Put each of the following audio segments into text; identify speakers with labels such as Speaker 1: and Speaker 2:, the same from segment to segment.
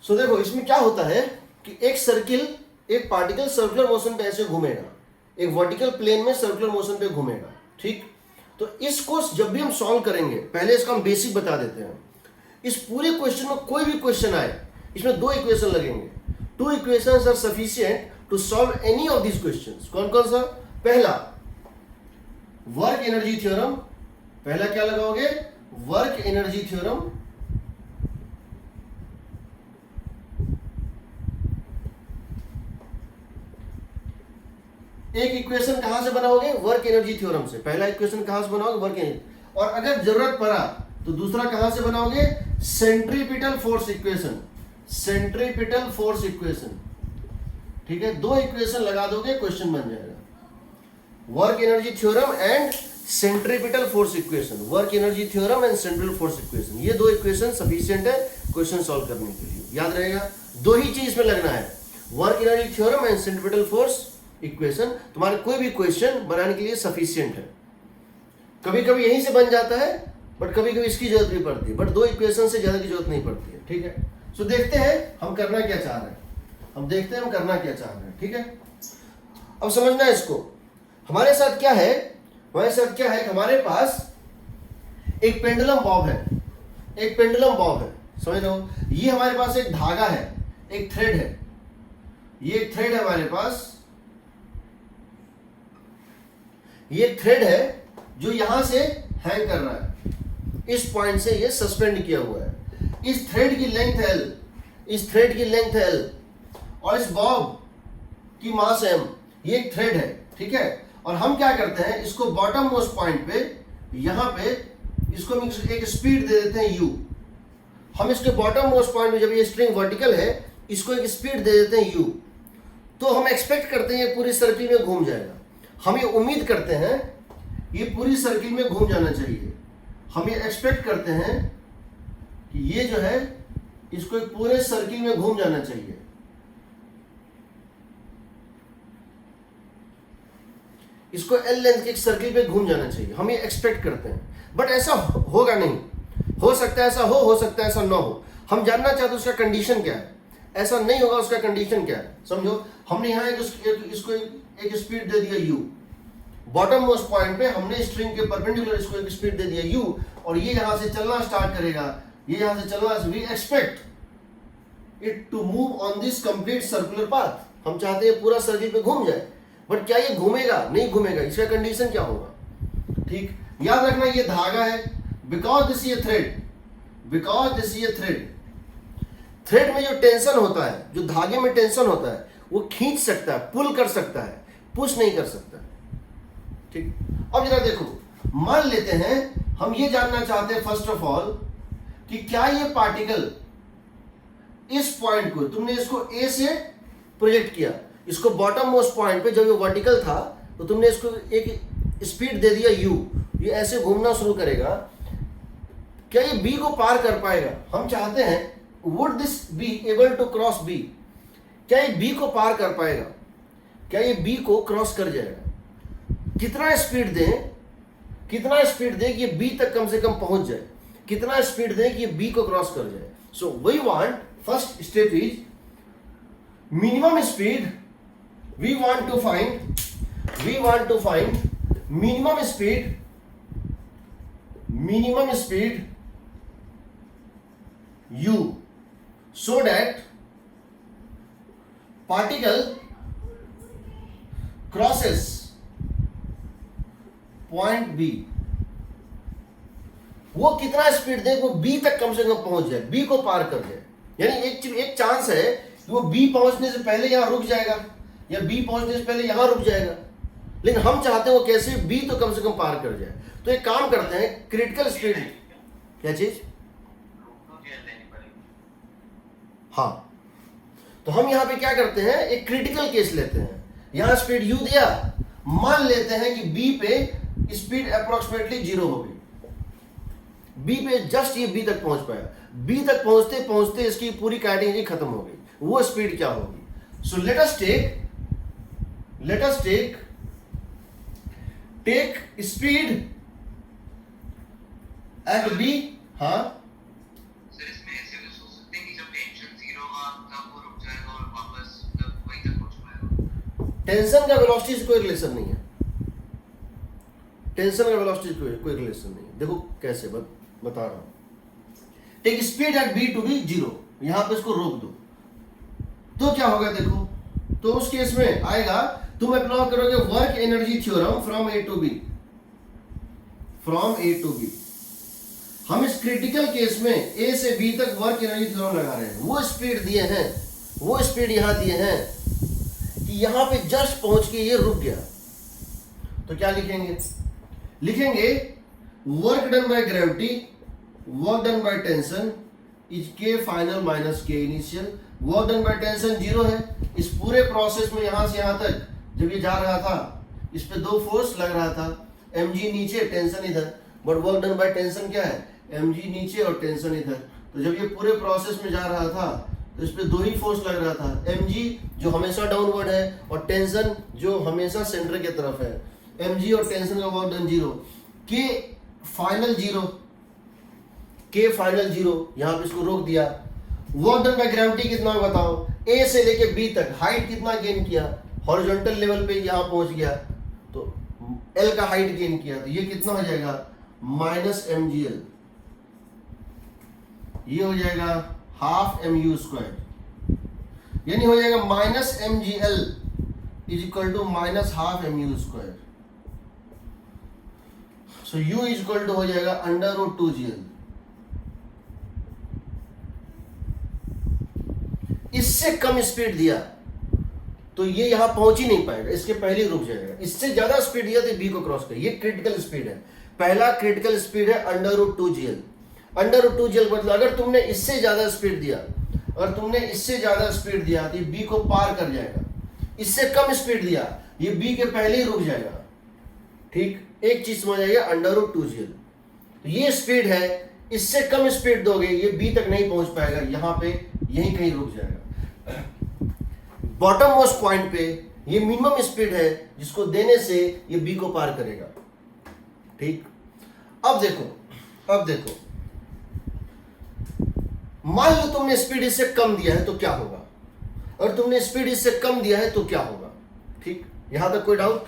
Speaker 1: सो देखो इसमें क्या होता है कि एक पार्टिकल सर्कुलर मोशन पे ऐसे घूमेगा, एक वर्टिकल प्लेन में सर्कुलर मोशन पे घूमेगा, ठीक। तो इसको जब भी हम सॉल्व करेंगे, पहले इसका हम बेसिक बता देते हैं। इस पूरे क्वेश्चन में कोई भी क्वेश्चन आए, इसमें 2 इक्वेशन लगेंगे। 2 equations are sufficient to solve any of this questions. कौन कौन सा? पहला वर्क एनर्जी थ्योरम। पहला क्या लगाओगे? Work energy theorem. एक इक्वेशन कहां से बनाओगे? वर्क एनर्जी थ्योरम से। पहला इक्वेशन कहां से बनाओगे? Work energy. और अगर जरूरत पड़ा तो दूसरा कहां से बनाओगे? Centripetal force equation. Centripetal force equation, ठीक है। 2 इक्वेशन लगा दोगे, क्वेश्चन बन जाएगा। Work energy theorem and centripetal force equation. Work energy theorem and central force equation, ये 2 इक्वेशन सफिशिएंट है क्वेश्चन सॉल्व करने के लिए। याद रहेगा, 2 ही चीज इसमें लगना है, work energy theorem and centripetal force equation. तुम्हारे कोई भी क्वेश्चन बनाने के लिए सफिशिएंट है। कभी कभी यहीं से बन जाता है, बट कभी कभी इसकी जरूरत भी पड़ती है, बट 2 इक्वेशन से ज्यादा की जरूरत नहीं पड़ती है, ठीक है। सो देखते हैं हम करना क्या चाह रहे हैं। हम देखते हैं हम करना क्या चाह रहे हैं, ठीक है। अब समझना है इसको। हमारे साथ क्या है? हमारे साथ क्या है? हमारे पास एक पेंडुलम बॉब है। एक पेंडुलम बॉब है, समझ रहे हो? ये हमारे पास एक धागा है, एक थ्रेड है। ये एक थ्रेड है हमारे पास। ये थ्रेड है जो यहां से हैंग कर रहा है, इस पॉइंट से ये सस्पेंड किया हुआ है। इस थ्रेड की लेंथ है L, इस थ्रेड की लेंथ है L, और इस बॉब की मास M। ये एक थ्रेड है, ठीक है। और हम क्या करते हैं, इसको बॉटम मोस्ट पॉइंट पे, यहां पे इसको हम एक स्पीड दे देते हैं U। हम इसके बॉटम मोस्ट पॉइंट में, जब ये स्ट्रिंग वर्टिकल है, इसको एक स्पीड दे देते हैं U। तो हम एक्सपेक्ट करते हैं ये पूरी सर्किल में घूम जाएगा। हम ये उम्मीद करते हैं ये पूरी सर्किल में घूम जाना चाहिए। हम ये एक्सपेक्ट करते हैं कि ये जो है इसको एक पूरे सर्किल में घूम जाना चाहिए। इसको L लेंथ के एक सर्किल पे घूम जाना चाहिए, हम ये एक्सपेक्ट करते हैं। बट ऐसा होगा नहीं। हो सकता है ऐसा हो सकता है ऐसा ना हो। हम जानना चाहते हैं उसका कंडीशन क्या है। ऐसा नहीं होगा, उसका कंडीशन क्या है, समझो। हमने यहाँ इसको एक स्पीड दे दिया U। बॉटम मोस्ट पॉइंट पे हमने स्ट्रिंग के परपेंडिकुलर इसको एक स्पीड दे दिया U, और ये यहां से चलना स्टार्ट करेगा। ये यहां से चलना, we expect it to move on this complete circular path. हम चाहते हैं पूरा सर्किल पे घूम जाए, बट क्या ये घूमेगा? नहीं घूमेगा। इसका कंडीशन क्या होगा? ठीक, याद रखना ये धागा है, because this is thread. Because this is thread. Thread में जो टेंशन होता है, जो धागे में टेंशन होता है, वो खींच सकता है, पुल कर सकता है, पुश नहीं कर सकता। ठीक, अब जरा देखो, मान लेते हैं हम ये जानना चाहते हैं फर्स्ट ऑफ ऑल कि क्या ये पार्टिकल इस पॉइंट को, तुमने इसको A से प्रोजेक्ट किया, इसको बॉटम मोस्ट पॉइंट पे, जब ये वर्टिकल था तो तुमने इसको एक स्पीड दे दिया U, ये ऐसे घूमना शुरू करेगा। क्या ये B को पार कर पाएगा? हम चाहते हैं would this be able to cross B? क्या ये B को पार कर पाएगा? क्या ये B को क्रॉस कर जाएगा? कितना स्पीड दें, कितना स्पीड दें कि ये B तक कम से कम पहुंच जाए? कितना स्पीड दें कि ये B को क्रॉस कर जाए? So we want, first step is minimum speed. We want to find minimum speed U, so that particle crosses point B। वो कितना स्पीड दे वो B तक कम से कम पहुंच जाए, B को पार कर जाए। यानी एक चांस है कि वो B पहुंचने से पहले यहां रुक जाएगा, या B पहुंचने से पहले यहां रुक जाएगा, लेकिन हम चाहते हैं वो कैसे B तो कम से कम पार कर जाए। तो एक काम करते हैं, क्रिटिकल स्पीड, क्या चीज? हाँ, तो हम यहां पे क्या करते हैं, एक क्रिटिकल केस लेते हैं। यहां स्पीड U दिया, मान लेते हैं कि B पे स्पीड अप्रोक्सीमेटली 0 होगी। B पे जस्ट ये B तक पहुंच पाया, B तक पहुंचते पहुंचते इसकी पूरी कैटेगरी खत्म हो गई। वो स्पीड क्या होगी? So let us take speed at B। हाँ,
Speaker 2: सर इसमें ऐसे भी सोच सकते हैं कि जब टेंशन 0 होगा
Speaker 1: टेंशन का वेलोसिटी से कोई रिलेशन नहीं है, टेंशन का वेलोसिटी से कोई रिलेशन नहीं है। देखो कैसे बता रहा हूं। Take speed at B to B 0, यहां पे इसको रोक दो तो क्या होगा देखो। तो उस केस में आएगा, तुम अप्लाई करोगे work energy theorem from A to B, from A to B. हम इस क्रिटिकल केस में ए से बी तक वर्क एनर्जी थ्योरम लगा रहे हैं। वो स्पीड दिए हैं, वो स्पीड यहां दिए हैं कि यहां पे जस्ट पहुंच के ये रुक गया। तो क्या लिखेंगे, लिखेंगे work done by gravity, work done by tension is के final minus K initial. Work done by tension 0 है। इस पूरे प्रोसेस में यहां से यहां तक जब ये जा रहा था, इस पे 2 फोर्स लग रहा था, mg नीचे टेंशन इधर, but work done by tension क्या है, mg नीचे और टेंशन इधर। तो जब ये पूरे प्रोसेस में जा रहा था तो इस पे 2 ही फोर्स लग रहा था, mg जो हमेशा डाउनवर्ड है और टेंशन जो हमेशा सेंटर की तरफ है। mg और टेंशन का वर्क डन 0, के फाइनल 0, के फाइनल 0, यहां पे इसको रोक दिया। वर्क डन बाय ग्रेविटी कितना बताओ, ए से लेके बी तक हाइट कितना गेन किया, हॉरिजॉन्टल लेवल पे यहां पहुंच गया तो एल का हाइट गेन किया, तो ये कितना हो जाएगा माइनस mgl, ये हो जाएगा हाफ mu स्क्वायर, यानी हो जाएगा minus mgl is equal to minus half mu square. So u is equal to हो जाएगा अंडर रूट 2gl। इससे कम स्पीड दिया तो ये यहां पहुंच ही नहीं पाएगा, इसके पहले ही रुक जाएगा। इससे ज्यादा स्पीड दिया तो बी को क्रॉस कर, ये क्रिटिकल स्पीड है। पहला क्रिटिकल स्पीड है under root 2gl। Under root 2gl मतलब अगर तुमने इससे ज्यादा स्पीड दिया, अगर तुमने इससे ज्यादा स्पीड दिया तो ये बी को पार कर जाएगा। इससे कम स्पीड दिया ये बी के पहले ही रुक जाएगा। ठीक, एक चीज समझ आइए, अंडर रूट 2gl तो ये स्पीड है, इससे कम स्पीड दोगे ये बी तक नहीं पहुंच पाएगा, यहां पे यहीं कहीं रुक जाएगा। बॉटम मोस्ट पॉइंट पे ये मिनिमम स्पीड है जिसको देने से ये बी को पार करेगा। ठीक, अब देखो मान लो तुमने स्पीड इससे कम दिया है तो क्या होगा, और तुमने स्पीड इससे कम दिया है तो क्या होगा। ठीक, यहां तक कोई डाउट।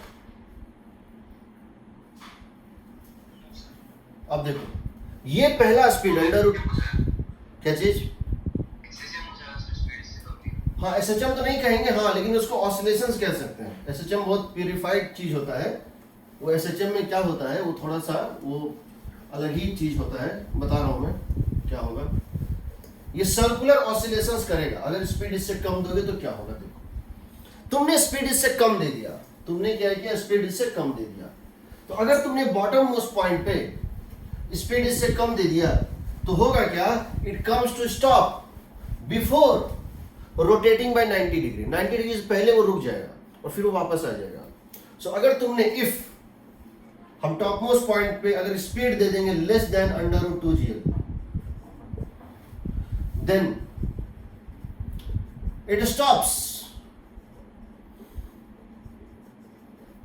Speaker 1: अब देखो ये पहला स्पीड अंडर रूट क्या चीज, हाँ एसएचएम तो नहीं कहेंगे, हाँ लेकिन उसको ऑसिलेशंस कह सकते हैं। एसएचएम बहुत प्यूरिफाइड चीज होता है। वो एसएचएम में क्या होता है, वो थोड़ा सा वो अलग ही चीज होता है, बता रहा हूं मैं क्या होगा। ये सर्कुलर ऑसिलेशंस करेगा। अगर स्पीड इससे कम दोगे तो क्या होगा, देखो तुमने स्पीड इससे कम दे दिया, तुमने क्या किया स्पीड इससे कम दे दिया, तो अगर तुमने बॉटम मोस्ट पॉइंट पे स्पीड इससे कम दे दिया तो होगा क्या, it comes to stop before rotating by 90 degree. 90 degree से पहले वो रुक जाएगा और फिर वो वापस आ जाएगा। सो अगर तुमने इफ हम टॉप मोस्ट पॉइंट पे अगर स्पीड दे देंगे less than under root 2gl, then it stops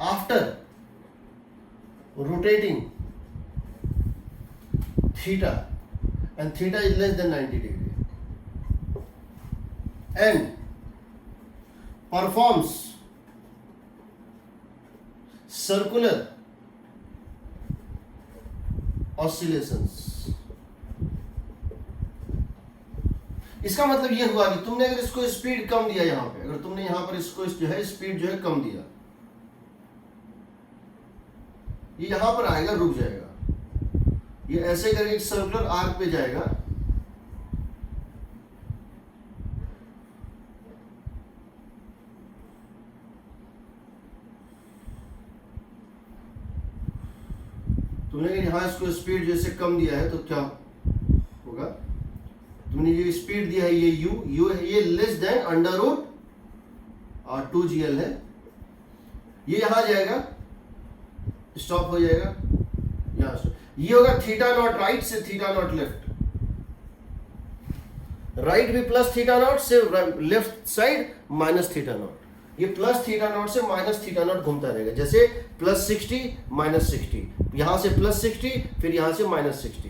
Speaker 1: after rotating theta, and theta is less than 90 degree, and performs circular oscillations। इसका मतलब यह हुआ कि तुमने अगर इसको स्पीड कम दिया, यहां पे अगर तुमने यहां पर इसको जो है स्पीड जो है कम दिया, ये यहां पर आएगा रुक जाएगा, ये ऐसे करके एक सर्कुलर आर्क पे जाएगा, तुमने यहां इसको स्पीड जैसे कम दिया है तो क्या होगा, तुमने ये स्पीड दिया है, ये u है, ये less than under root 2gl है, ये यहां जाएगा स्टॉप हो जाएगा, यहां स्टॉप। ये होगा थीटा नॉट राइट से थीटा नॉट लेफ्ट, राइट भी प्लस थीटा नॉट से left side minus theta naught, ये प्लस थीटा नॉट से माइनस थीटा नॉट घूमता रहेगा, जैसे प्लस 60 माइनस 60, यहां से प्लस 60 फिर यहां से माइनस 60।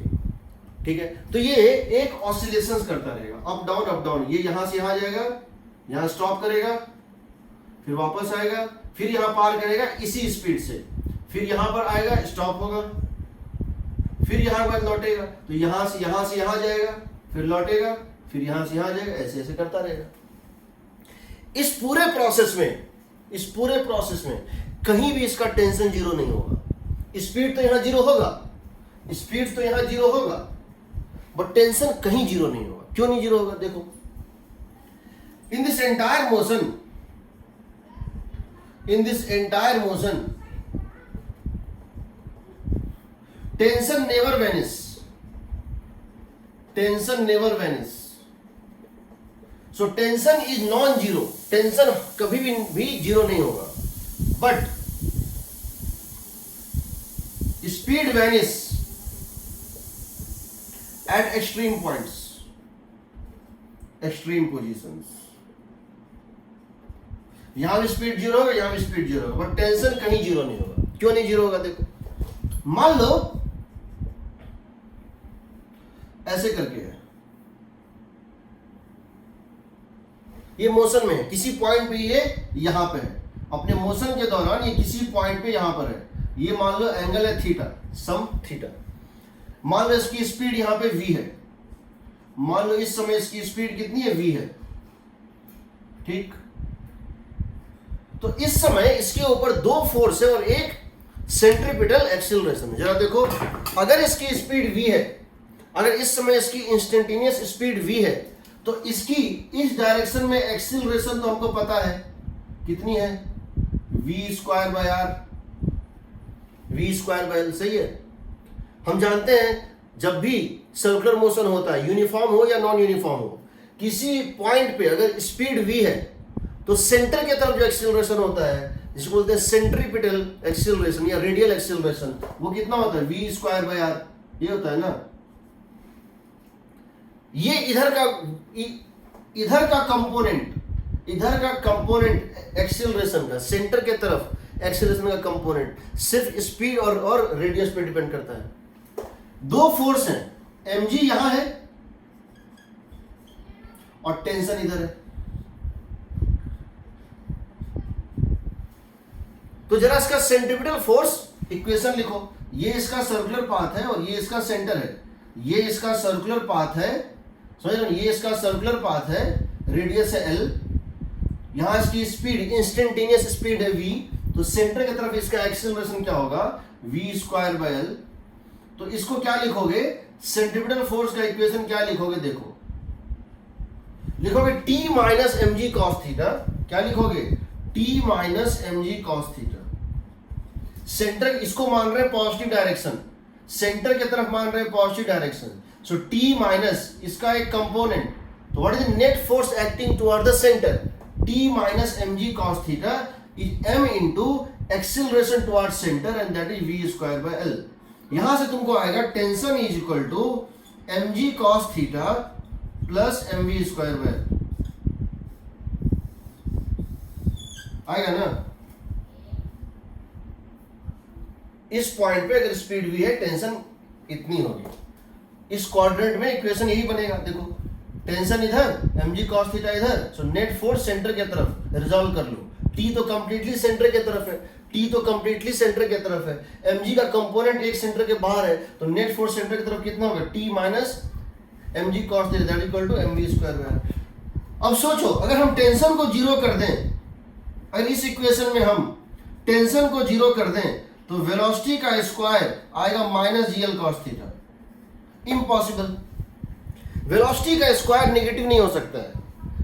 Speaker 1: ठीक है, तो ये एक ऑसिलेशंस करता रहेगा, अप डाउन, ये यहां से यहां जाएगा, यहां स्टॉप करेगा, फिर वापस आएगा, फिर यहाँ पार करेगा इसी स्पीड से, फिर यहाँ पर आएगा, स्टॉप होगा, फिर यहाँ बाद लौटेगा, तो यहाँ से यहाँ जाएगा, फिर लौटेगा, फिर यहाँ से यहाँ जाएगा, ऐसे ऐसे करता रहेगा। इस पूरे प्रोसेस में कहीं भी इसका टेंशन जीरो नहीं होगा। स्पीड तो यहाँ जीरो होगा, बट टेंशन कहीं जीरो नहीं होगा। क्यों नहीं जीरो होगा? देखो, in this entire motion tension never vanish. So tension is non zero, tension कभी भी जीरो नहीं होगा, but speed vanish eight extreme points, extreme positions. यहां भी स्पीड जीरो होगा, यहां भी स्पीड जीरो होगा, बट टेंशन कहीं जीरो नहीं होगा। क्यों नहीं जीरो होगा? देखो, मान लो ऐसे करके है, ये मोशन में है, किसी पॉइंट पे ये यहां पे है, अपने मोशन के दौरान ये किसी पॉइंट पे यहां पर है, ये मान लो एंगल है थीटा, सम थीटा। मान लो इसकी स्पीड यहां पे v है, मान लो इस समय इसकी स्पीड कितनी है? v है, ठीक। तो इस समय इसके ऊपर दो फोर्स है और एक सेंट्रीपिटल एक्सीलरेशन है। जरा देखो, अगर इसकी स्पीड v है, अगर इस समय इसकी इंस्टेंटेनियस स्पीड v है, तो इसकी इस डायरेक्शन में एक्सीलरेशन तो हमको पता है कितनी है, v स्क्वायर बाय l, सही है। हम जानते हैं जब भी सर्कुलर मोशन होता है, यूनिफॉर्म हो या नॉन यूनिफॉर्म हो, किसी पॉइंट पे अगर स्पीड v है तो सेंटर के तरफ जो एक्सीलरेशन होता है, जिसको बोलते हैं सेंट्रीपिटल एक्सीलरेशन या रेडियल एक्सीलरेशन, वो कितना होता है? v स्क्वायर बाय r, ये होता है ना। ये इधर का कंपोनेंट एक्सीलरेशन का, सेंटर के तरफ एक्सीलरेशन का कंपोनेंट सिर्फ स्पीड और रेडियस पे डिपेंड करता है। दो फोर्स हैं, mg यहां है और टेंशन इधर है। तो जरा इसका सेंट्रीपिटल फोर्स इक्वेशन लिखो। ये इसका सर्कुलर पाथ है और ये इसका सेंटर है। ये इसका सर्कुलर पाथ है, समझ रहे हो? ये इसका सर्कुलर पाथ है, रेडियस है l, यहां इसकी स्पीड इंस्टेंटेनियस स्पीड है v, तो सेंटर की तरफ इसका एक्सीलरेशन क्या होगा? v square by l। तो इसको क्या लिखोगे? सेंट्रीपिटल फोर्स का इक्वेशन क्या लिखोगे? देखो, लिखोगे t minus M G cos theta. क्या लिखोगे? t minus M G cos theta. Center इसको मान रहे हैं पॉजिटिव डायरेक्शन, सेंटर की तरफ मान रहे हैं positive direction, so t minus इसका एक कंपोनेंट, तो what is the net force acting toward the center? t minus mg cos theta is m into acceleration toward center and that is v square by l। यहां से तुमको आएगा tension is equal to mg cos theta plus mv square by l, आएगा ना। इस point पे अगर speed v है, टेंशन इतनी होगी। इस क्वाड्रेंट में इक्वेशन यही बनेगा। देखो, टेंशन इधर, mg cos थीटा इधर, सो नेट फोर्स सेंटर के तरफ रिजॉल्व कर लो। t तो कंप्लीटली सेंटर के तरफ है, mg का कंपोनेंट एक सेंटर के बाहर है, तो नेट फोर्स सेंटर की तरफ कितना होगा? t minus mg cos theta that equal to mv square by. अब सोचो, अगर हम टेंशन को जीरो कर दें, अगर इस इक्वेशन में हम टेंशन को जीरो कर दें, तो वेलोसिटी का स्क्वायर आएगा minus GL cos theta. Impossible. Velocity का स्क्वायर नेगेटिव नहीं हो सकता है,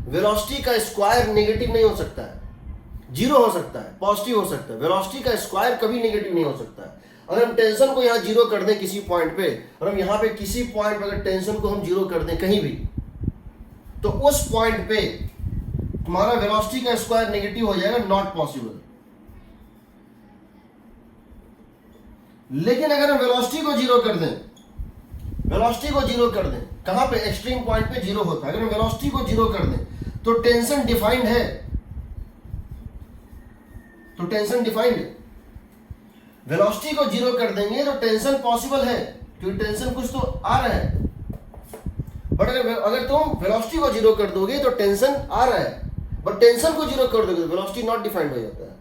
Speaker 1: वेलोसिटी का स्क्वायर नेगेटिव नहीं हो सकता है, जीरो हो सकता है, पॉजिटिव हो सकता है। वेलोसिटी का स्क्वायर कभी नेगेटिव नहीं हो सकता है। अगर हम टेंशन को यहाँ जीरो कर दें किसी पॉइंट पे, और हम यहाँ पे किसी पॉइंट पे अगर टेंशन को हम जीरो कर दें कहीं भी, तो उस पॉइंट पे तुम्हारा वेलोसिटी का स्क्वायर नेगेटिव हो जाएगा, नॉट पॉसिबल। लेकिन अगर हम वेलोसिटी को जीरो कर दें, वेलोसिटी को जीरो कर दें, कहां पे? एक्सट्रीम पॉइंट पे जीरो होता है। अगर हम वेलोसिटी को जीरो कर दें तो टेंशन डिफाइंड है, तो टेंशन डिफाइंड है। वेलोसिटी को जीरो कर देंगे तो टेंशन पॉसिबल है, क्योंकि टेंशन कुछ तो आ रहा है। बट अगर तुम वेलोसिटी को जीरो कर दोगे तो टेंशन आ रहा है, बट टेंशन को जीरो कर दोगे तो वेलोसिटी नॉट डिफाइंड हो जाता है।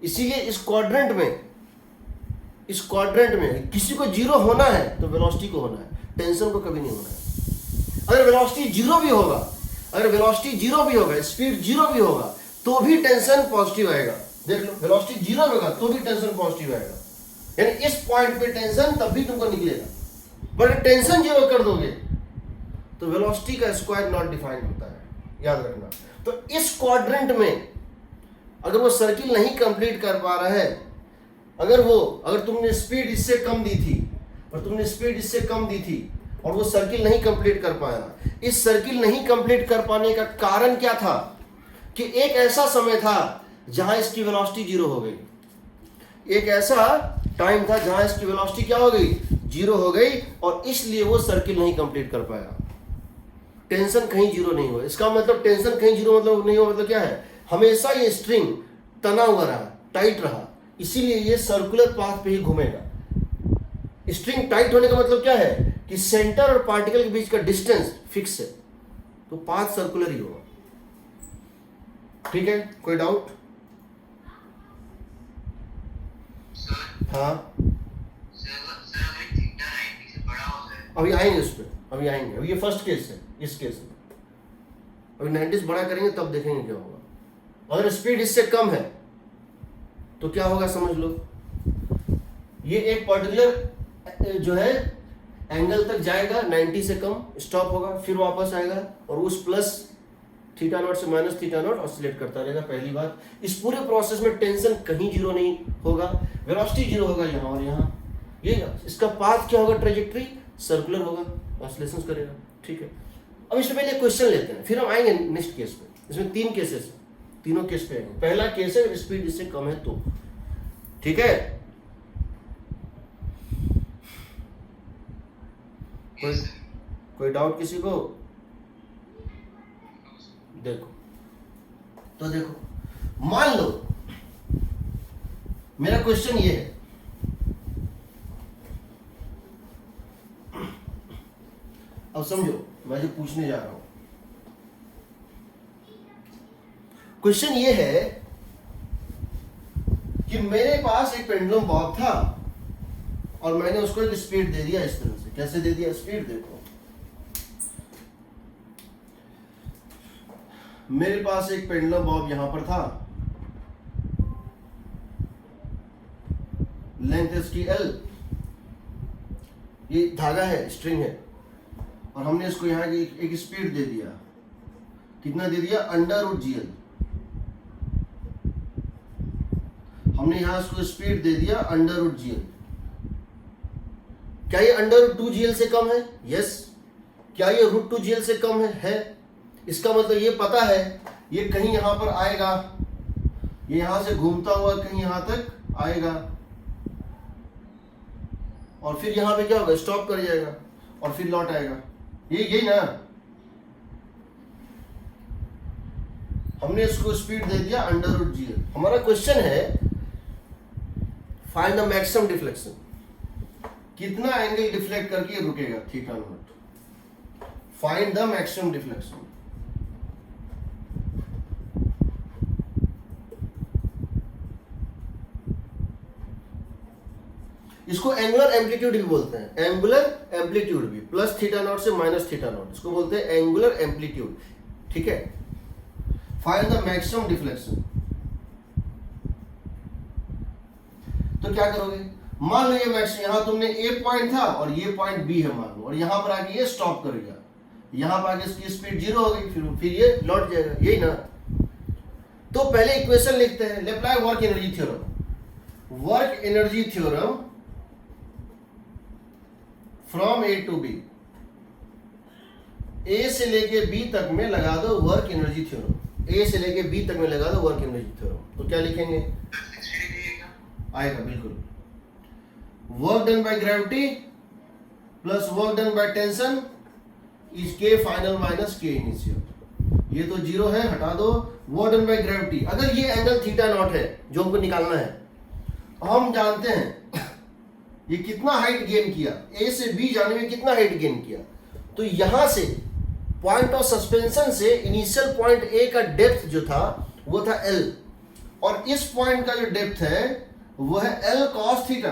Speaker 1: इसीलिए इस क्वाड्रेंट में किसी को जीरो होना है तो वेलोसिटी को होना है, टेंशन को कभी नहीं होना है। अगर वेलोसिटी जीरो भी होगा, स्पीड जीरो भी होगा, तो भी टेंशन पॉजिटिव आएगा। देख लो, वेलोसिटी जीरो होगा तो भी टेंशन पॉजिटिव आएगा, यानी इस पॉइंट पे टेंशन तब भी तुमको निकलेगा। बट टेंशन जीरो कर दोगे तो वेलोसिटी का स्क्वायर नॉट डिफाइंड होता है, याद रखना। तो इस क्वाड्रेंट में अगर वो सर्किल नहीं कंप्लीट कर पा रहा है, अगर तुमने स्पीड इससे कम दी थी और वो सर्किल नहीं कंप्लीट कर पाया, इस सर्किल नहीं कंप्लीट कर पाने का कारण क्या था कि एक ऐसा समय था जहां इसकी वेलोसिटी जीरो हो गई, एक ऐसा टाइम था जहां इसकी वेलोसिटी क्या हो गई, जीरो हो गई, और इसलिए वो सर्किल नहीं कंप्लीट कर पाया। टेंशन कहीं जीरो नहीं हुआ, इसका मतलब टेंशन कहीं जीरो मतलब नहीं हुआ, मतलब क्या है, हमेशा ये स्ट्रिंग तना हुआ रहा, टाइट रहा, इसीलिए ये सर्कुलर पाथ पे ही घूमेगा। स्ट्रिंग टाइट होने का मतलब क्या है कि सेंटर और पार्टिकल के बीच का डिस्टेंस फिक्स है, तो पाथ सर्कुलर ही होगा। ठीक है, कोई डाउट? हाँ, अभी आएंगे उस पर, अभी ये फर्स्ट केस है, इस केस में अभी 90 बड़ा करेंगे तब देखेंगे क्या होगा। अगर स्पीड इससे कम है तो क्या होगा समझ लो, ये एक पर्टिकुलर जो है एंगल तक जाएगा, 90 से कम स्टॉप होगा, फिर वापस आएगा और उस प्लस थीटा नॉट से माइनस थीटा नॉट ऑसिलेट करता रहेगा। पहली बात, इस पूरे प्रोसेस में टेंशन कहीं जीरो नहीं होगा, वेलोसिटी जीरो होगा यहाँ और यहाँ, ये इसका पाथ क्या होगा, ट्रेजेक्टरी सर्कुलर होगा, ऑसिलेशंस करेगा। ठीक है, अब इससे पहले क्वेश्चन लेते हैं, फिर हम आएंगे नेक्स्ट केस पे। इसमें 3 केसेस हैं, तीनों केस पे आएंगे। पहला केस है स्पीड इससे कम है तो, ठीक है, कोई डाउट किसी को? देखो मान लो मेरा क्वेश्चन ये है, अब समझो मैं जो पूछने जा रहा हूं। क्वेश्चन ये है कि मेरे पास एक पेंडुलम बॉब था और मैंने उसको एक स्पीड दे दिया इस तरह से। कैसे दे दिया स्पीड? देखो, मेरे पास एक पेंडुलम बॉब यहां पर था, लेंथ इसकी L, ये धागा है, स्ट्रिंग है, और हमने इसको यहाँ की एक स्पीड दे दिया। कितना दे दिया? √GL। हमने यहां इसको स्पीड दे दिया √GL। क्या ये √2GL से कम है? यस। क्या ये √2GL से कम है? इसका मतलब ये पता है ये कहीं यहां पर आएगा, ये यहां से घूमता हुआ कहीं यहां तक आएगा और फिर यहां पे क्या होगा, स्टॉप कर जाएगा और फिर लौट आएगा। यही ना, हमने इसको स्पीड दे दिया √GL। हमारा क्वेश्चन है फाइंड द मैक्सिमम डिफ्लेक्शन, कितना एंगल डिफ्लेक्ट करके रुकेगा, theta naught. Find the maximum deflection. इसको एंगुलर एम्पलीट्यूड भी बोलते हैं, एंगुलर एम्पलीट्यूड भी, प्लस थीटा नॉट से माइनस थीटा नॉट, इसको बोलते हैं एंगुलर एम्पलीट्यूड। ठीक है, फाइंड द मैक्सिमम डिफ्लेक्शन। तो क्या करोगे, मान लो ये मैक्स, यहां तुमने ए पॉइंट था और ये पॉइंट बी है मान लो, और यहां पर आके ये स्टॉप कर गया, यहां पर आके इसकी स्पीड 0 हो गई, फिर ये लौट जाएगा, यही ना। तो पहले इक्वेशन लिखते हैं, apply work energy theorem. Work energy theorem from A to B, A से लेके बी तक में लगा दो वर्क एनर्जी थ्योरम, ए से लेके बी तक में लगा दो वर्क एनर्जी थ्योरम। तो क्या लिखेंगे? आएगा बिल्कुल, work done by gravity plus work done by tension is के फाइनल माइनस के इनिशियल। ये तो 0 है, हटा दो। वर्क डन बाय ग्रेविटी, अगर ये एंगल थीटा नॉट है जो हमको निकालना है, हम जानते हैं ये कितना हाइट गेन किया, ए से बी जाने में कितना हाइट गेन किया, तो यहां से पॉइंट ऑफ सस्पेंशन से इनिशियल पॉइंट ए का डेप्थ जो था वो था L, और इस पॉइंट का जो डेप्थ है वो है L cos theta.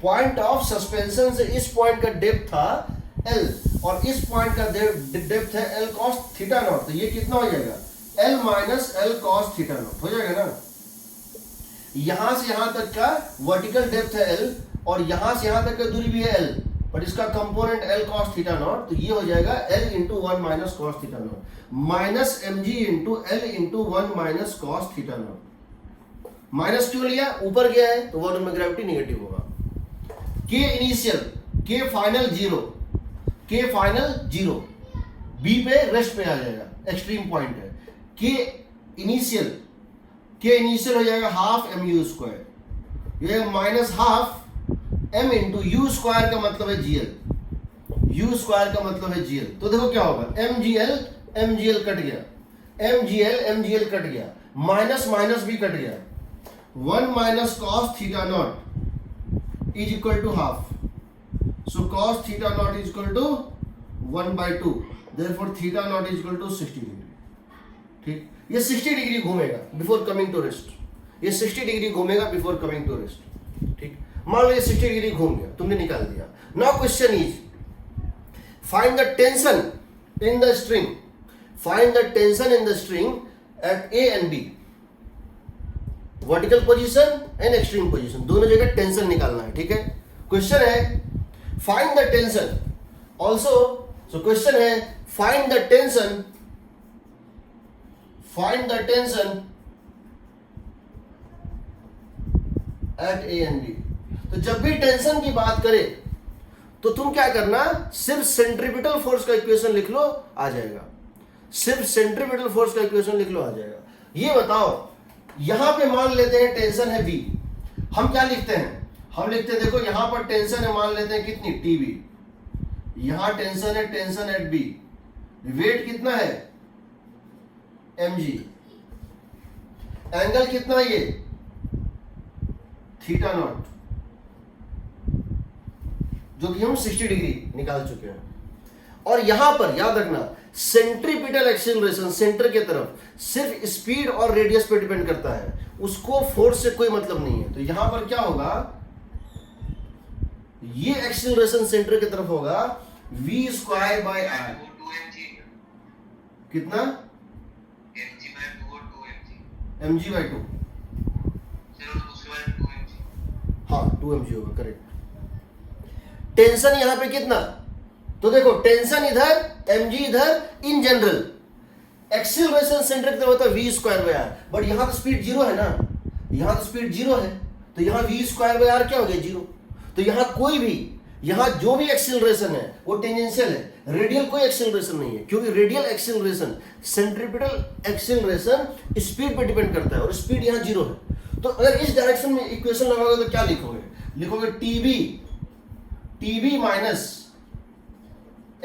Speaker 1: Point of suspension से इस पॉइंट का डेप्थ था L, और इस पॉइंट का डेप्थ है L cos थीटा नॉट। तो ये कितना हो जाएगा? L minus L cos theta naught हो जाएगा ना। यहां से यहां तक का वर्टिकल डेप्थ है L, और यहां से यहां तक का दूरी भी है L, बट इसका component L cos theta not. तो ये हो जाएगा L into 1 minus cos theta not minus mg into L into 1 minus cos theta not. Minus क्यों लिया? ऊपर गया है तो वॉल्यूम में ग्रेविटी निगेटिव होगा। K initial, K final zero, K final zero, B पे रेस्ट पे आ जाएगा, एक्सट्रीम पॉइंट है। K इनिशियल हो जाएगा हाफ mu स्क्वायर, ये minus half m into U square का मतलब है gl, u स्क्वायर का मतलब है gl। तो देखो क्या होगा, mgl कट गया, mgl कट गया, माइनस माइनस भी कट गया, 1 minus cos theta naught is equal to half, so cos theta naught is equal to 1/2, therefore theta naught is equal to 60 degree. ठीक, ये 60 डिग्री घूमेगा बिफोर कमिंग टू रेस्ट, ये 60 degree घूमेगा before coming to rest. ठीक, मान लो ये 60 degree घूम गया, तुमने निकाल दिया। Now question is find the tension in the string, find the tension in the string at A and B, vertical position and extreme position, दोनों जगह टेंशन निकालना है। ठीक है, क्वेश्चन है find the tension also, so question है find the tension, find the tension at A and B. तो जब भी टेंशन की बात करें तो तुम क्या करना, सिर्फ सेंट्रीपिटल फोर्स का इक्वेशन लिख लो, आ जाएगा। सिर्फ सेंट्रीपिटल फोर्स का इक्वेशन लिख लो, आ जाएगा। ये बताओ, यहां पे मान लेते हैं टेंशन है V, हम क्या लिखते हैं, हम लिखते हैं, देखो यहां पर टेंशन है, मान लेते हैं कितनी, TB, यहां टेंशन है, टेंशन एट B, वेट कितना है mg, एंगल कितना है ये थीटा नॉट, जो कि हम 60 डिग्री निकाल चुके हैं। और यहां पर याद रखना, सेंट्रीपिटल एक्सीलरेशन सेंटर के तरफ सिर्फ स्पीड और रेडियस पे डिपेंड करता है, उसको फोर्स से कोई मतलब नहीं है। तो यहां पर क्या होगा, ये एक्सीलरेशन सेंटर की तरफ होगा v स्क्वायर बाय r, कितना mg/2, हाँ 2mg होगा, करेक्ट। टेंशन यहां पे कितना, तो देखो टेंशन इधर, mg इधर, इन जनरल एक्सीलरेशन सेंटर की तरफ होता है v square by r, but यहां तो स्पीड जीरो है ना, यहां तो स्पीड जीरो है, तो यहां v स्क्वायर बाय r क्या हो गया, जीरो। तो यहां कोई भी, यहां जो भी एक्सीलरेशन है वो टेंजेंशियल है, रेडियल कोई एक्सीलरेशन नहीं है, क्योंकि radial acceleration centripetal acceleration speed पे डिपेंड करता है, और स्पीड यहां जीरो है। तो अगर इस डायरेक्शन में इक्वेशन लगाओगे तो क्या लिखोगे, लिखोगे TB minus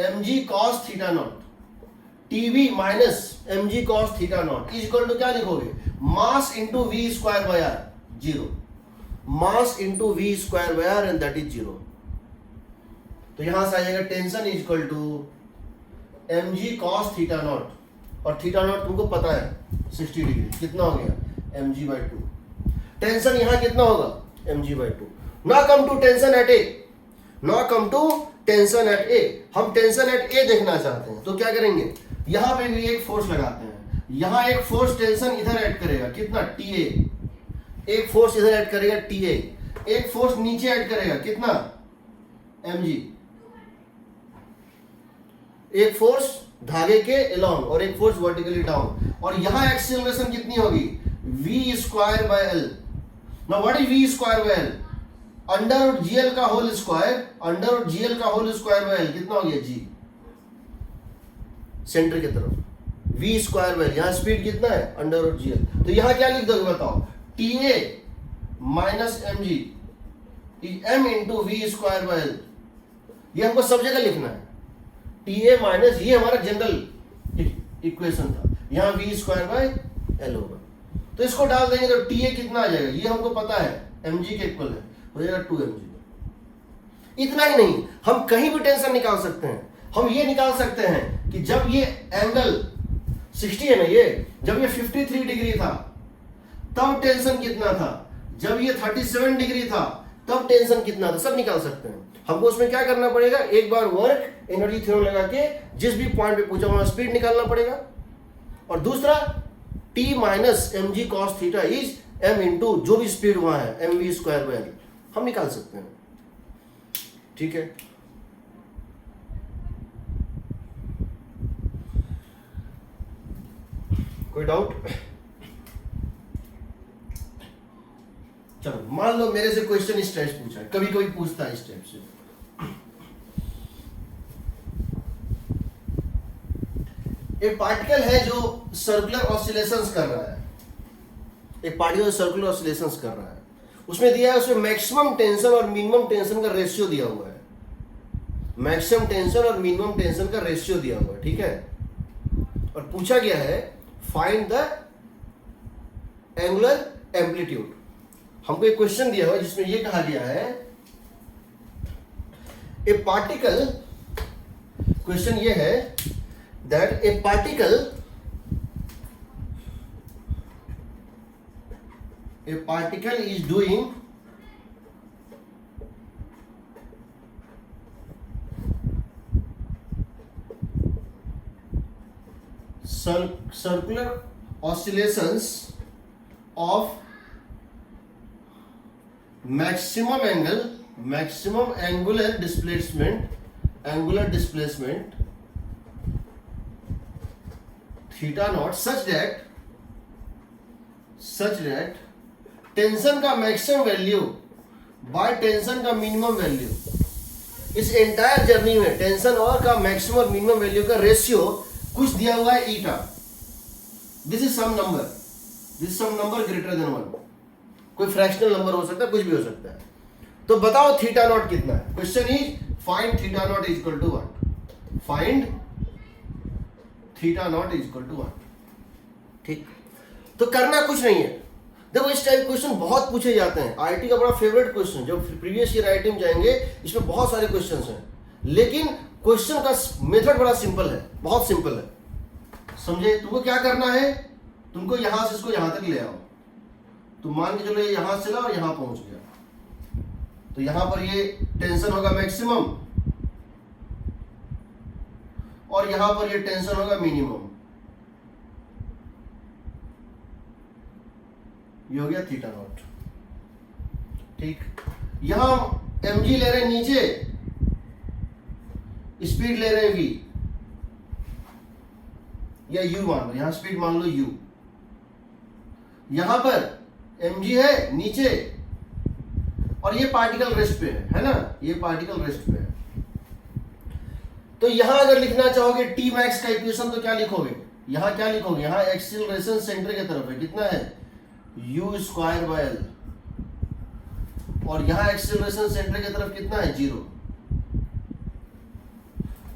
Speaker 1: mg cos theta naught, TB minus mg cos theta naught is equal to क्या लिखोगे, mass into v square by r, zero, mass into v square by r and that is zero. तो यहां से आ जाएगा tension is equal to mg cos theta naught, और theta naught तुमको पता है 60 डिग्री, कितना हो गया mg/2। टेंशन यहां कितना होगा mg/2। ना कम टू टेंशन एट ए, ना कम टू टेंशन एट ए, हम टेंशन एट ए देखना चाहते हैं, तो क्या करेंगे, यहां पे भी एक फोर्स लगाते हैं, यहां एक फोर्स टेंशन इधर ऐड करेगा, कितना TA, एक फोर्स इधर ऐड करेगा TA, एक फोर्स नीचे ऐड करेगा, कितना mg, एक फोर्स धागे के अलोंग और एक फोर्स वर्टिकली डाउन, और यहां एक्सीलरेशन कितनी होगी, v square by l। Now what is v square by l, under root GL का whole square, under root GL का होल स्क्वायर बाय l, कितना हो गया g, सेंटर की तरफ v स्क्वायर बाय l, यहां स्पीड कितना है अंडर रूट GL। तो यहां क्या लिख दोगे बताओ, TA minus mg is m into v square by l, ये हमको सब जगह लिखना है, TA माइनस, ये हमारा जनरल इक्वेशन था, यहां v स्क्वायर बाय l होगा। तो इसको डाल देंगे तो TA कितना आ जाएगा, ये हमको पता है mg के इक्वल है, हो जाएगा 2mg। इतना ही नहीं, हम कहीं भी टेंशन निकाल सकते हैं। हम ये निकाल सकते हैं कि जब ये एंगल 60 है ना, ये जब ये 53 डिग्री था तब टेंशन कितना था, जब ये 37 डिग्री था तब टेंशन कितना था, सब निकाल सकते हैं। हमको उसमें क्या करना पड़ेगा, एक बार वर्क एनर्जी थ्योरम लगा के जिस भी पॉइंट पे पूछा वहां स्पीड निकालना पड़ेगा, और दूसरा T minus M G cos theta is m into जो भी स्पीड वहां है mv स्क्वायर बाय l, हम निकाल सकते हैं। ठीक है, कोई डाउट? चलो मान लो मेरे से क्वेश्चन इस टाइप से पूछा है, कभी कभी पूछता है इस टाइप से, एक पार्टिकल है जो सर्कुलर ऑसिलेशंस कर रहा है, एक पार्टिकल सर्कुलर ऑसिलेशंस कर रहा है, उसमें दिया है, उसमें मैक्सिमम टेंशन और मिनिमम टेंशन का रेशियो दिया हुआ है, मैक्सिमम टेंशन और मिनिमम टेंशन का रेशियो दिया हुआ है। ठीक है, और पूछा गया है फाइंड द एंगुलर एम्पलीट्यूड। हमको एक क्वेश्चन दिया हुआ है जिसमें ये कहा गया है ए पार्टिकल, क्वेश्चन ये है that A particle is doing circular oscillations of maximum angular displacement theta naught such that tension का मैक्सिमम वैल्यू बाय टेंशन का मिनिमम वैल्यू, इस एंटायर जर्नी में टेंशन और का मैक्सिमम और मिनिमम वैल्यू का रेशियो कुछ दिया हुआ है eta, this is some number greater than 1, कोई फ्रैक्शनल नंबर हो सकता है, कुछ भी हो सकता है। तो बताओ थीटा नॉट कितना है। Question is find theta naught is equal to what, find theta naught is equal to what. ठीक, तो करना कुछ नहीं है। देखो इस टाइप क्वेश्चन बहुत पूछे जाते हैं, आईटी का बड़ा फेवरेट क्वेश्चन, जब प्रीवियस ईयर आईटी में जाएंगे इसमें बहुत सारे क्वेश्चंस हैं, लेकिन क्वेश्चन का मेथड बड़ा सिंपल है, बहुत सिंपल है। समझे? तुमको क्या करना है, तुमको यहां से इसको यहां तक ले आओ, तो मान के चलो ये यहां से चला और यहां पहुंच गया, तो यहां पर ये टेंशन होगा मैक्सिमम और यहां पर ये टेंशन होगा मिनिमम, ये हो गया थीटा नॉट। ठीक, यहां mg ले रहे हैं नीचे, स्पीड ले रहे हैं v या u मान लो, यहां स्पीड मान लो u, यहां पर mg है नीचे और ये पार्टिकल रेस्ट पे है ना, ये पार्टिकल रेस्ट पे है। तो यहां अगर लिखना चाहोगे टी मैक्स का इक्वेशन तो क्या लिखोगे, यहां क्या लिखोगे, यहां एक्सीलरेशन सेंटर की तरफ है, कितना है u स्क्वायर बाय l, और यहां एक्सीलरेशन सेंटर की तरफ कितना है 0।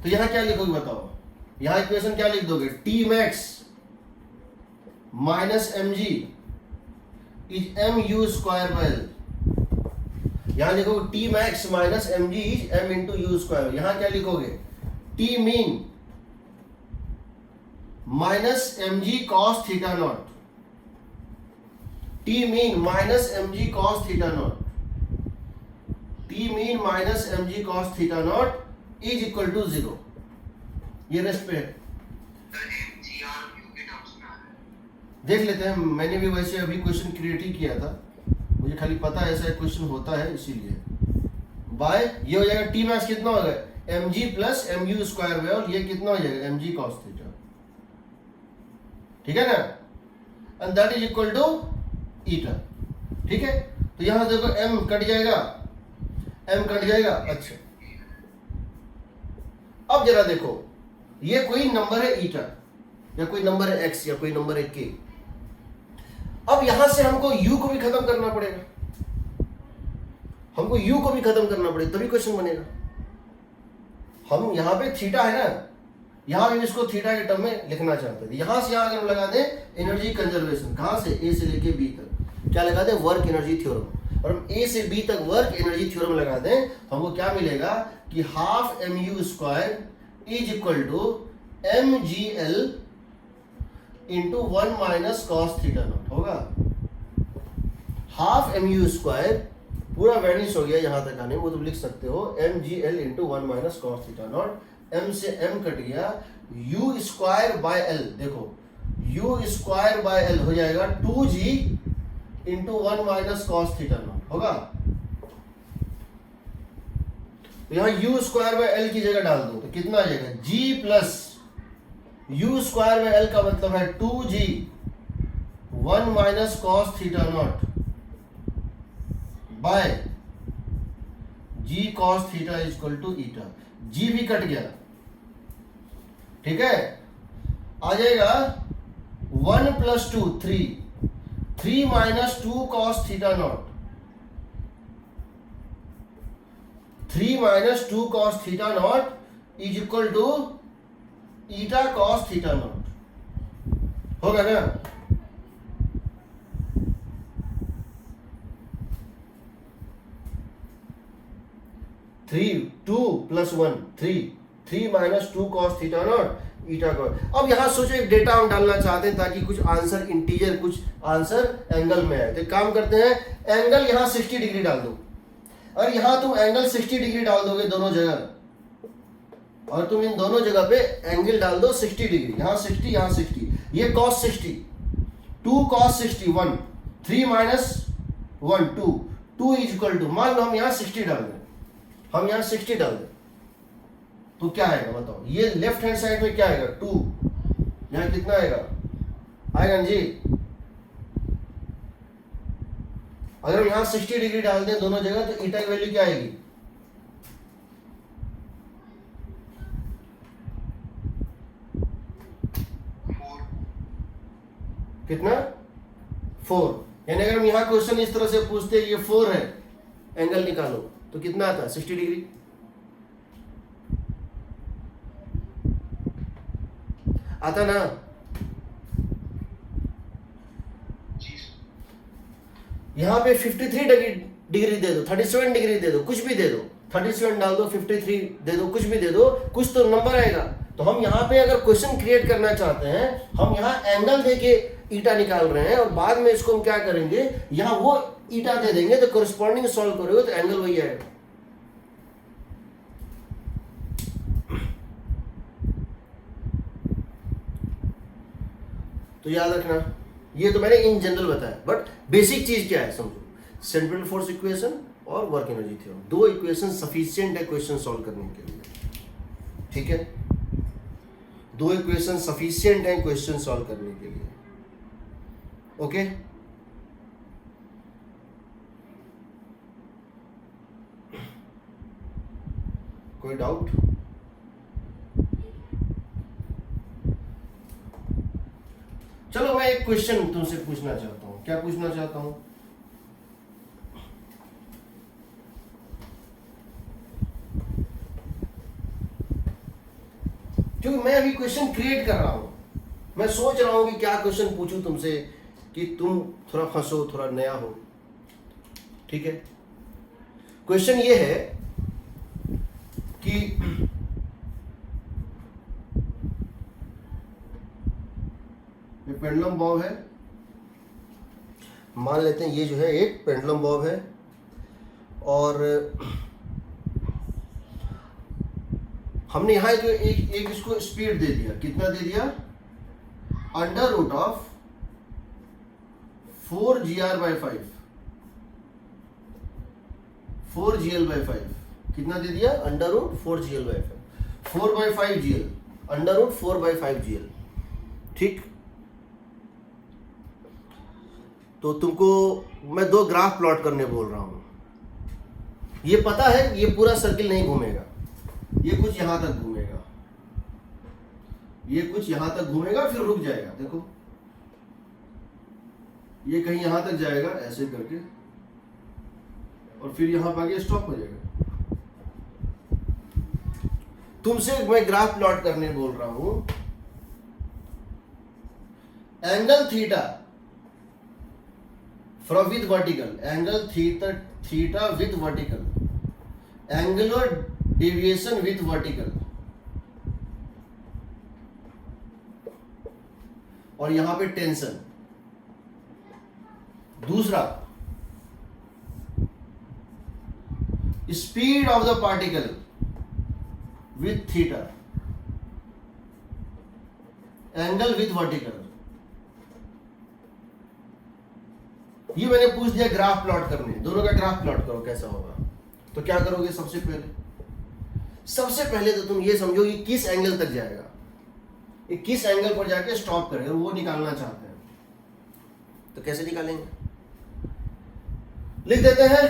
Speaker 1: तो यहां क्या लिखोगे बताओ, यहां इक्वेशन क्या लिख दोगे, T max minus M G is M U square by l, यहां लिखोगे T max minus M G is M into U square, यहां क्या लिखोगे T min minus M G cos theta naught, T min minus M G cos theta naught, T min minus M G cos theta naught is equal to 0। ये rest पे है, देख लेते हैं, मैंने भी वैसे अभी क्वेश्चन क्रिएट ही किया था, मुझे खाली पता है ऐसा एक क्वेश्चन होता है, इसीलिए बाय ये हो जाएगा टी मैक्स कितना हो गया M G plus M U square by, और ये कितना हो जाएगा एम जी कॉस थीटा, ठीक है ना, and that is equal to eta. ठीक है, तो यहां देखो m कट जाएगा, m कट जाएगा। अच्छा, अब जरा देखो, ये कोई नंबर है ईटा या कोई नंबर है x या कोई नंबर है k, अब यहां से हमको u को भी खत्म करना पड़ेगा, हमको u को भी खत्म करना पड़ेगा तभी क्वेश्चन बनेगा। हम यहां पे थीटा है ना, यहां भी इसको थीटा के टर्म में लिखना चाहते थे, यहां से यहां अगर हम लगा दें एनर्जी कंजर्वेशन, कहां से a से लेके b तक, क्या लगा दें वर्क एनर्जी थ्योरम। और हम ए से बी तक वर्क एनर्जी थ्योरम लगा दें तो हमको क्या मिलेगा कि half M U square is equal to M G L into 1 minus cos theta naught होगा। हाफ एम यू स्क्वायर पूरा वैनिश हो गया यहां तक आने, वो तुम लिख सकते हो M G L into 1 minus cos theta naught, M से एम कट गया, यू स्क्वायर बाय एल, देखो यू स्क्वायर बाय एल हो जाएगा 2g into 1 minus cos theta naught होगा। तो यहां यू स्क्वायर बाय एल की जगह डाल दो तो कितना आ जाएगा g plus u square by l का मतलब है 2g 1 minus cos theta naught by g cos theta is equal to eta, g भी कट गया, ठीक है, आ जाएगा 1 plus 2 3 minus 2 cos theta naught, 3 minus 2 cos theta naught is equal to eta cos theta naught होगा ना। 2 plus 1 3 minus 2 cos theta naught eta को। अब यहां सोचो एक डेटा हम डालना चाहते हैं ताकि कुछ आंसर इंटीजर कुछ आंसर एंगल में है, तो काम करते हैं एंगल यहां 60 डिग्री डाल दो, और यहां तुम एंगल 60 डिग्री डाल दोगे दोनों जगह, और तुम इन दोनों जगह पे एंगल डाल दो 60 डिग्री, यहां 60 यहां 60, ये cos 60 2 cos 60 1 3 minus 1 2 is equal to, मान लो हम यहां 60 डाल दें, हम यहां 60 डाल दें तो क्या आएगा बताओ, ये लेफ्ट हैंड साइड में क्या आएगा 2, यहां कितना आएगा जी, अगर हम यहां 60 डिग्री डाल दें दोनों जगह तो ईटा की वैल्यू क्या आएगी, कितना 4, यानी अगर हम यहां क्वेश्चन इस तरह से पूछते ये 4 है एंगल निकालो तो कितना आता है 60 डिग्री, आता ना। यहां पे 53 डिग्री दे दो, 37 डिग्री दे दो, कुछ भी दे दो, 37 डाल दो, 53 दे दो, कुछ भी दे दो, कुछ तो नंबर आएगा। तो हम यहाँ पे अगर क्वेश्चन क्रिएट करना चाहते हैं, हम यहाँ एंगल देके ईटा निकाल रहे हैं और बाद में इसको हम क्या करेंगे, यहाँ वो ईटा दे देंगे तो कोरिस्पॉन्डिंग सॉल्व करोगे तो एंगल वही आएगा। तो याद रखना, ये तो मैंने इन जनरल बताया, बट बेसिक चीज क्या है समझो, सेंट्रल फोर्स इक्वेशन और वर्क एनर्जी थ्योरम, दो इक्वेशन सफिशिएंट है क्वेश्चन सॉल्व करने के लिए, ठीक है, दो इक्वेशन सफिशिएंट है क्वेश्चन सॉल्व करने के लिए, ओके। कोई डाउट? चलो मैं एक क्वेश्चन तुमसे पूछना चाहता हूं, क्या पूछना चाहता हूं, क्योंकि मैं अभी क्वेश्चन क्रिएट कर रहा हूं, मैं सोच रहा हूं कि क्या क्वेश्चन पूछूं तुमसे कि तुम थोड़ा फंसो, थोड़ा नया हो, ठीक है। क्वेश्चन ये है कि ये पेंडुलम बॉब है, मान लेते हैं ये जो है एक पेंडुलम बॉब है, और हमने यहां एक इसको स्पीड दे दिया, कितना दे दिया, under root of 4gr/5, 4gl/5, कितना दे दिया, under root 4gl/5, 4/5gl, under root 4/5gl, ठीक। तो तुमको मैं दो ग्राफ प्लॉट करने बोल रहा हूं, ये पता है ये पूरा सर्किल नहीं घूमेगा, ये कुछ यहां तक घूमेगा, ये कुछ यहां तक घूमेगा फिर रुक जाएगा, देखो ये कहीं यहां तक जाएगा ऐसे करके और फिर यहां पर आगे स्टॉप हो जाएगा। तुमसे मैं ग्राफ प्लॉट करने बोल रहा हूं, angle theta from with vertical, angle theta with vertical, angular deviation with vertical, और यहां पे टेंशन। दूसरा, speed of the particle with theta, angle with vertical. ये मैंने पूछ दिया ग्राफ प्लॉट करने, दोनों का ग्राफ प्लॉट करो कैसा होगा। तो क्या करोगे, सबसे पहले तो तुम ये समझो कि किस एंगल तक जाएगा, ये किस एंगल पर जाके स्टॉप करेगा, वो निकालना चाहते हैं। तो कैसे निकालेंगे, लिख देते हैं।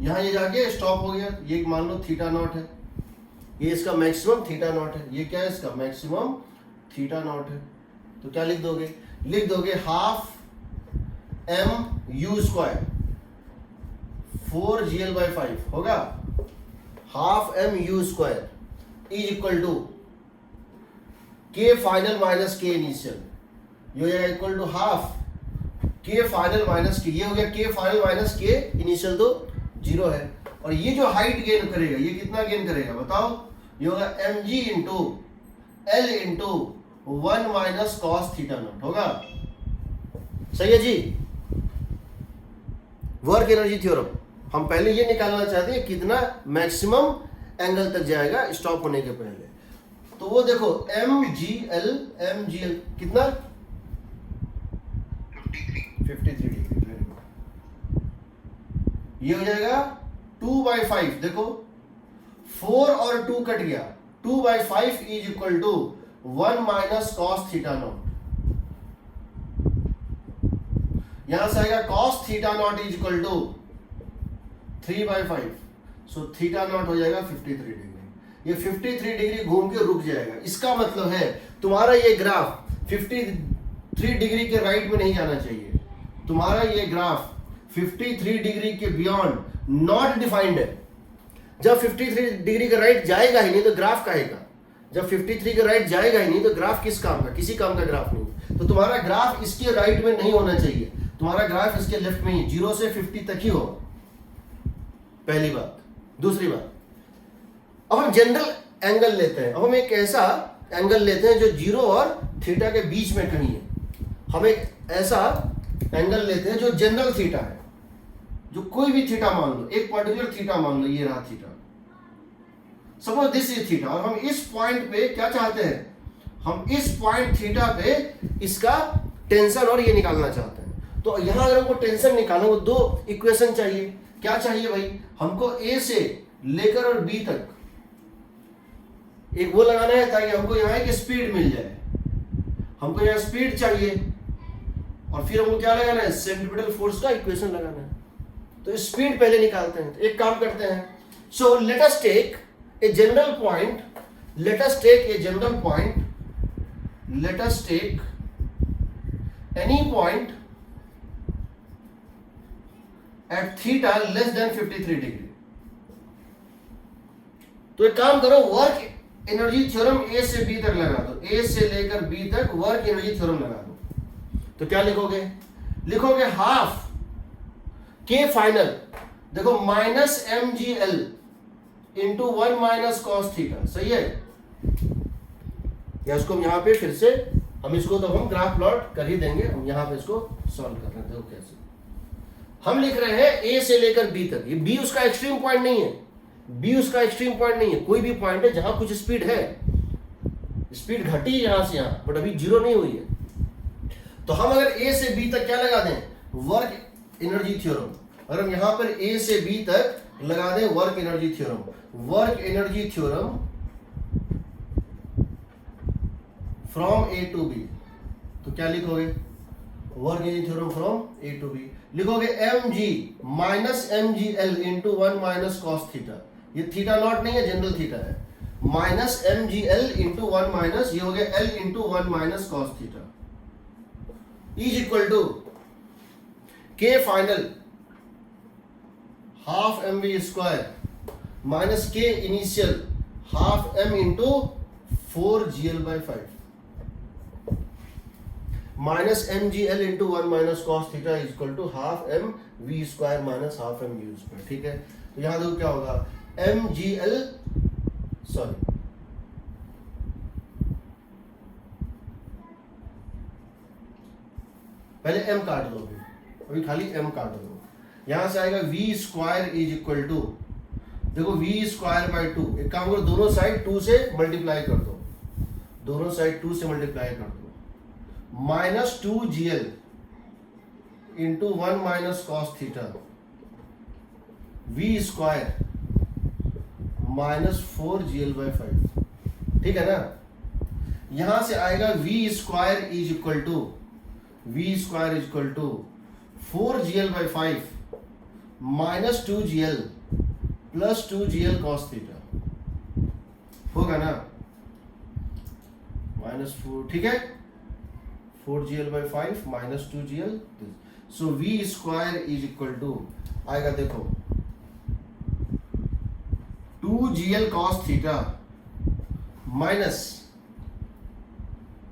Speaker 1: यहां ये जाके स्टॉप हो गया, ये मान लो थीटा नॉट है, ये इसका मैक्सिमम थीटा नॉट है, ये क्या है इसका मैक्सिमम थीटा नॉट है। तो क्या लिख दोगे, लिख दोगे half M U square 4gl/5 होगा, half M U square is equal to के फाइनल माइनस के इनिशियल, ये हो जाएगा equal to half K final minus K, ये हो गया के फाइनल माइनस के इनिशियल, तो 0 है। और ये जो हाइट गेन करेगा, ये कितना गेन करेगा बताओ, ये होगा mg into L into 1 minus cos theta naught होगा। सही है जी। वर्क एनर्जी थ्योरम हम पहले ये निकालना चाहते हैं कितना मैक्सिमम एंगल तक जाएगा स्टॉप होने के पहले। तो वो देखो mgl कितना 53 डिग्री, ये हो जाएगा 2/5। देखो 4 और 2 कट गया, 2/5 is equal to 1 minus cos theta naught. यहां से आएगा cos theta naught is equal to 3/5, so theta naught हो जाएगा 53 डिग्री। ये 53 डिग्री घूम के रुक जाएगा। इसका मतलब है तुम्हारा ये ग्राफ 53 डिग्री के राइट में नहीं जाना चाहिए, तुम्हारा ये ग्राफ 53 डिग्री के बियॉन्ड नॉट डिफाइंड है। जब 53 डिग्री का राइट जाएगा ही नहीं तो ग्राफ काहेगा, जब 53 का राइट जाएगा ही नहीं तो ग्राफ किस काम का, किसी काम का ग्राफ नहीं। तो तुम्हारा ग्राफ इसके राइट में नहीं होना चाहिए, तुम्हारा ग्राफ इसके लेफ्ट में ही 0 से 50 तक ही हो, पहली बात। दूसरी बात, अब हम जनरल एंगल लेते हैं। अब हम एक ऐसा एंगल लेते हैं जो 0 और थीटा के बीच में कहीं है। हम एक ऐसा एंगल लेते हैं जो जनरल थीटा है, जो कोई भी थीटा मान लो, एक पर्टिकुलर थीटा मान लो, ये रहा theta, suppose this is theta. और हम इस पॉइंट पे क्या चाहते हैं, हम इस पॉइंट थीटा पे इसका टेंशन और ये निकालना चाहते हैं। तो यहां अगर हमको टेंशन निकालना हो, दो इक्वेशन चाहिए। क्या चाहिए भाई, हमको ए से लेकर और बी तक एक वो लगाना है ताकि हमको यहाँ एक स्पीड मिल जाए। हमको यहाँ स्पीड चाहिए और फिर हमको क्या लगाना है, सेंट्रीपिटल फोर्स का इक्वेशन लगाना है। तो स्पीड पहले निकालते हैं। तो एक काम करते हैं, so let us take a general point, let us take a general point, let us take any point at theta less than 53 degree. तो एक काम करो, वर्क एनर्जी थ्योरम ए से बी तक लगा दो, ए से लेकर बी तक वर्क एनर्जी थ्योरम लगा दो। तो क्या लिखोगे, लिखोगे हाफ के फाइनल, देखो minus M G L into 1 minus cos theta. सही है, या इसको हम यहां पे फिर से हम इसको तो हम ग्राफ प्लॉट कर ही देंगे। हम यहां पे इसको सॉल्व कर रहे हैं। देखो कैसे हम लिख रहे हैं ए से लेकर बी तक। ये बी उसका एक्सट्रीम पॉइंट नहीं है, बी उसका एक्सट्रीम पॉइंट नहीं है, कोई भी पॉइंट है जहां कुछ स्पीड है, स्पीड घटी है यहां से यहां, बट अभी जीरो नहीं हुई है। तो हम अगर ए से बी तक क्या लगा दें, वर्क एनर्जी थ्योरम। अगर हम यहां पर ए से बी तक लगा दें work energy theorem, work energy theorem from A to B, तो क्या लिखोगे, work energy theorem from A to B. लिखोगे m g minus M G L into 1 minus cos theta. ये थीटा नॉट नहीं है, जनरल थीटा है। Minus M G L into 1 minus, ये हो गया l into 1 minus cos theta is equal to के final half M we square minus K initial half M into 4gl/5। Minus M G L into 1 minus cos theta is equal to half M we square minus half M U square. ठीक है, तो यहां देखो क्या होगा, M जी L, sorry पहले m काट दो, अभी खाली m काट दो। यहां से आएगा v square is equal to, देखो v स्क्वायर बाय 2, एक काम करो दोनों साइड 2 से मल्टीप्लाई कर दो, दोनों साइड 2 से मल्टीप्लाई कर दो, minus 2gl into 1 minus cos theta v square minus 4gl by 5। ठीक है ना, यहां से आएगा v square is equal to, v square is equal to 4gl by 5 minus 2gl plus 2gl cos theta होगा ना, माइनस 4, ठीक है, 4gl by 5 minus 2gl, so v square is equal to आएगा, देखो 2gl कॉस थीटा माइनस,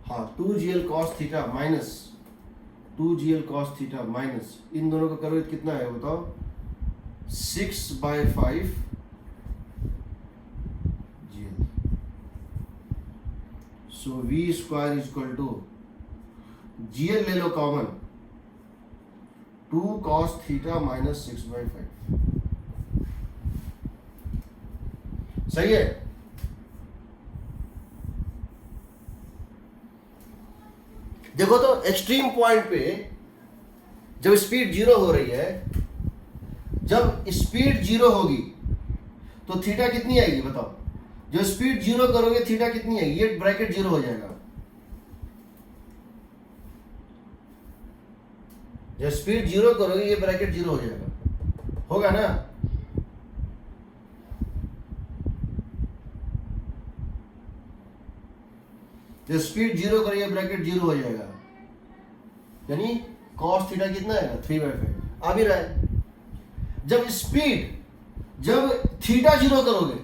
Speaker 1: हाँ 2gl cos theta minus 2gl cos theta minus, इन दोनों का करो तो कितना है बताओ, 6/5 gl, so v square is equal to, gl ले लो कॉमन, 2 cos थीटा माइनस 6/5। सही है, देखो तो एक्सट्रीम पॉइंट पे जब स्पीड 0 हो रही है, जब स्पीड 0 होगी तो थीटा कितनी आएगी बताओ, जब स्पीड 0 करोगे थीटा कितनी आएगी, ये ब्रैकेट 0 हो जाएगा, जब स्पीड 0 करोगे ये ब्रैकेट 0 हो जाएगा, होगा ना, जब स्पीड 0 करोगे ये ब्रैकेट 0 हो जाएगा, यानी cos थीटा कितना आएगा 3/5 आ भी रहा है। जब स्पीड, जब थीटा 0 करोगे,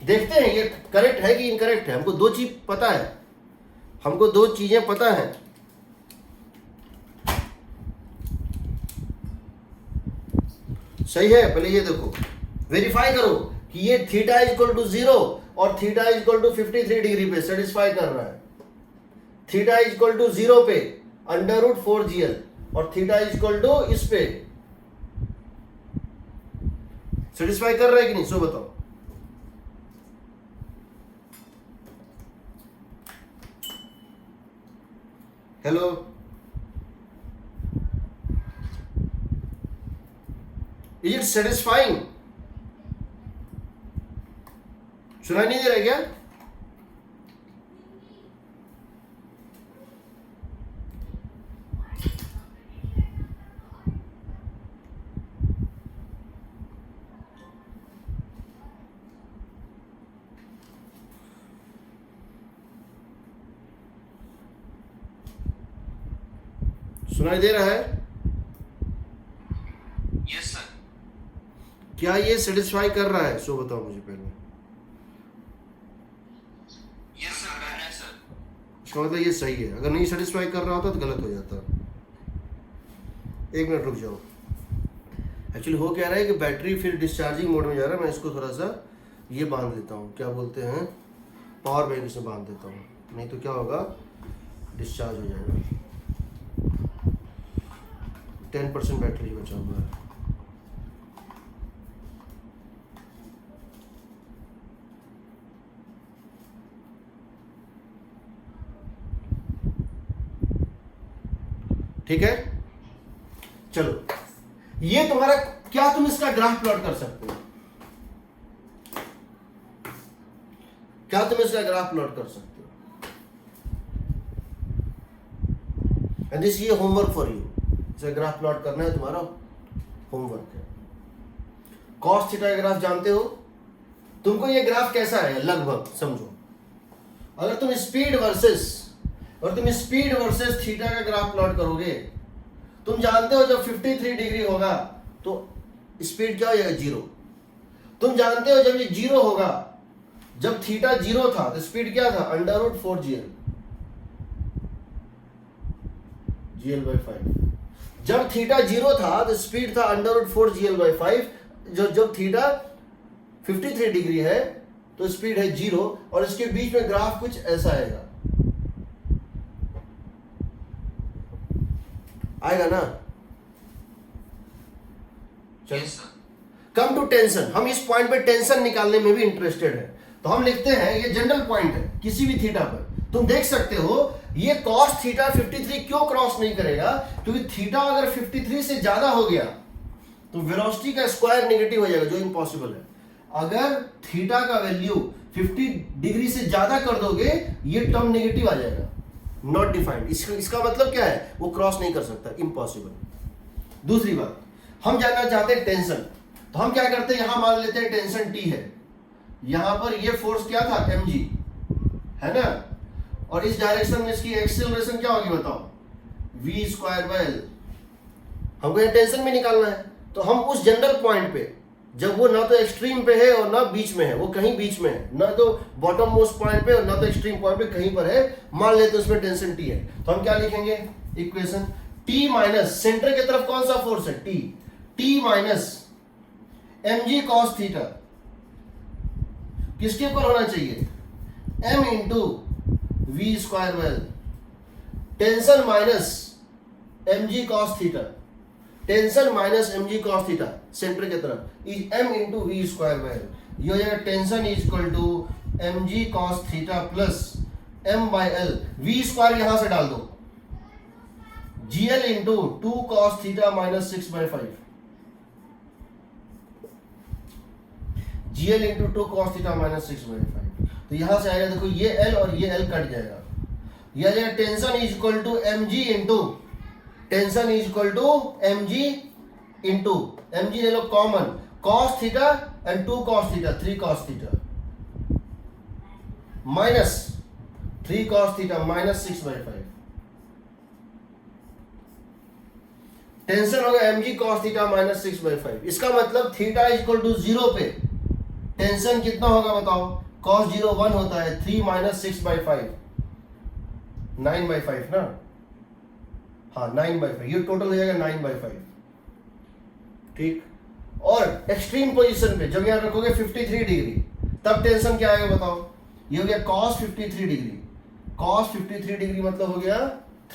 Speaker 1: देखते हैं ये करेक्ट है कि इनकरेक्ट है, हमको दो चीज पता है, हमको दो चीजें पता है, सही है, पहले ये देखो वेरीफाई करो कि ये थीटा इज इक्वल टू 0 और थीटा इज इक्वल टू 53 डिग्री पे सेटिस्फाई कर रहा है, थीटा इज इक्वल टू 0 पे √4gl और थीटा इज इक्वल टू इस पे सेटिस्फाई कर रहा है कि नहीं, सो बताओ। हेलो, इज इट सेटिस्फाइंग, सुनाई नहीं दे रहा क्या? सुनाई दे रहा है?
Speaker 2: Yes sir.
Speaker 1: क्या ये सेटिस्फाई कर रहा है, सो बताओ मुझे पहले।
Speaker 2: यस सर, कर रहा है सर।
Speaker 1: इसका मतलब ये सही है, अगर नहीं सेटिस्फाई कर रहा होता तो गलत हो जाता। एक मिनट रुक जाओ, एक्चुअली हो क्या रहा है कि बैटरी फिर डिस्चार्जिंग मोड में जा रहा है, मैं इसको थोड़ा सा ये बांध लेता हूँ, क्या बोलते हैं, पावर बैंक से बांध देता हूँ, नहीं तो क्या होगा डिस्चार्ज हो जाएगा। 10% बैटरी बचा हुआ है। ठीक है, चलो ये तुम्हारा, क्या तुम इसका ग्राफ प्लॉट कर सकते हो, क्या तुम इसका ग्राफ प्लॉट कर सकते हो, एंड दिस ये होमवर्क फॉर यू, इसे ग्राफ प्लॉट करना है, तुम्हारा होमवर्क है। कॉस थीटा का ग्राफ जानते हो, तुमको ये ग्राफ कैसा है लगभग समझो, अगर तुम स्पीड वर्सेस थीटा का ग्राफ प्लॉट करोगे, तुम जानते हो जब 53 डिग्री होगा तो स्पीड क्या हो जाएगा 0, तुम जानते हो जब ये 0 होगा, जब थीटा 0 था तो स्पीड क्या था √4gl, GL/5। जब थीटा 0 था तो स्पीड था √4 GL/5। जब थीटा 53 डिग्री है तो स्पीड है 0, और इसके बीच में ग्राफ कुछ ऐसा आएगा ना।
Speaker 2: Yes sir.
Speaker 1: Come to tension, हम इस पॉइंट पे टेंशन निकालने में भी इंटरेस्टेड है, तो हम लिखते हैं ये जनरल पॉइंट है किसी भी थीटा पर। तुम देख सकते हो ये cos थीटा 53 क्यों क्रॉस नहीं करेगा, क्योंकि थीटा अगर 53 से ज्यादा हो गया तो वेलोसिटी का स्क्वायर नेगेटिव हो जाएगा, जो इम्पॉसिबल है। अगर थीटा का वैल्यू 50 डिग्री से ज्यादा कर दोगे ये टर्म नेगेटिव आ जाएगा, नॉट डिफाइंड। इसका मतलब क्या है, वो क्रॉस नहीं कर सकता, इम्पॉसिबल। दूसरी बात, हम जानना चाहते हैं टेंशन, तो हम क्या करते हैं, यहां मान लेते हैं टेंशन T है, यहां पर ये फोर्स क्या था mg है ना, और इस डायरेक्शन में इसकी एक्सेलरेशन क्या होगी बताओ, v²/L। हमको ये टेंशन भी निकालना है, तो हम उस जनरल पॉइंट पे, जब वो ना तो एक्सट्रीम पे है और ना बीच में है, वो कहीं बीच में है, ना तो बॉटम मोस्ट पॉइंट पे और ना तो एक्सट्रीम पॉइंट पे, कहीं पर है, मान लेते हैं उसमें टेंशन T है। तो हम क्या लिखेंगे इक्वेशन, T माइनस सेंटर की तरफ कौन सा फोर्स है, T minus mg cos theta किसके ऊपर होना चाहिए, m into v²/L। Tension minus mg cos theta, tension minus mg cos theta center की तरफ इज m इंटू v²/L। ये हो जाएगा tension is equal to mg cos theta plus m/L, v² यहां से डाल दो, gl into 2 cos theta minus 6/5, gl into 2 cos theta minus 6/5। तो यहां से आएगा, देखो ये L और ये L कट जाएगा, यह जाएगा tension is equal to mg into, tension is equal to mg into, mg ले लो common, cos theta and 2 cos theta, 3 cos theta minus 3 cos theta minus 6/5। Tension होगा mg cos थीटा माइनस 6/5। इसका मतलब theta is equal to 0 पे tension कितना होगा बताओ, cos 0 1 होता है, 3 माइनस 6/5 9/5 ना, हाँ 9/5, ये टोटल हो जाएगा 9/5, ठीक। और एक्सट्रीम पोजीशन पे जब यहां रखोगे 53 डिग्री, तब टेंशन क्या आएगा बताओ, ये हो गया cos 53 डिग्री, cos 53 डिग्री मतलब हो गया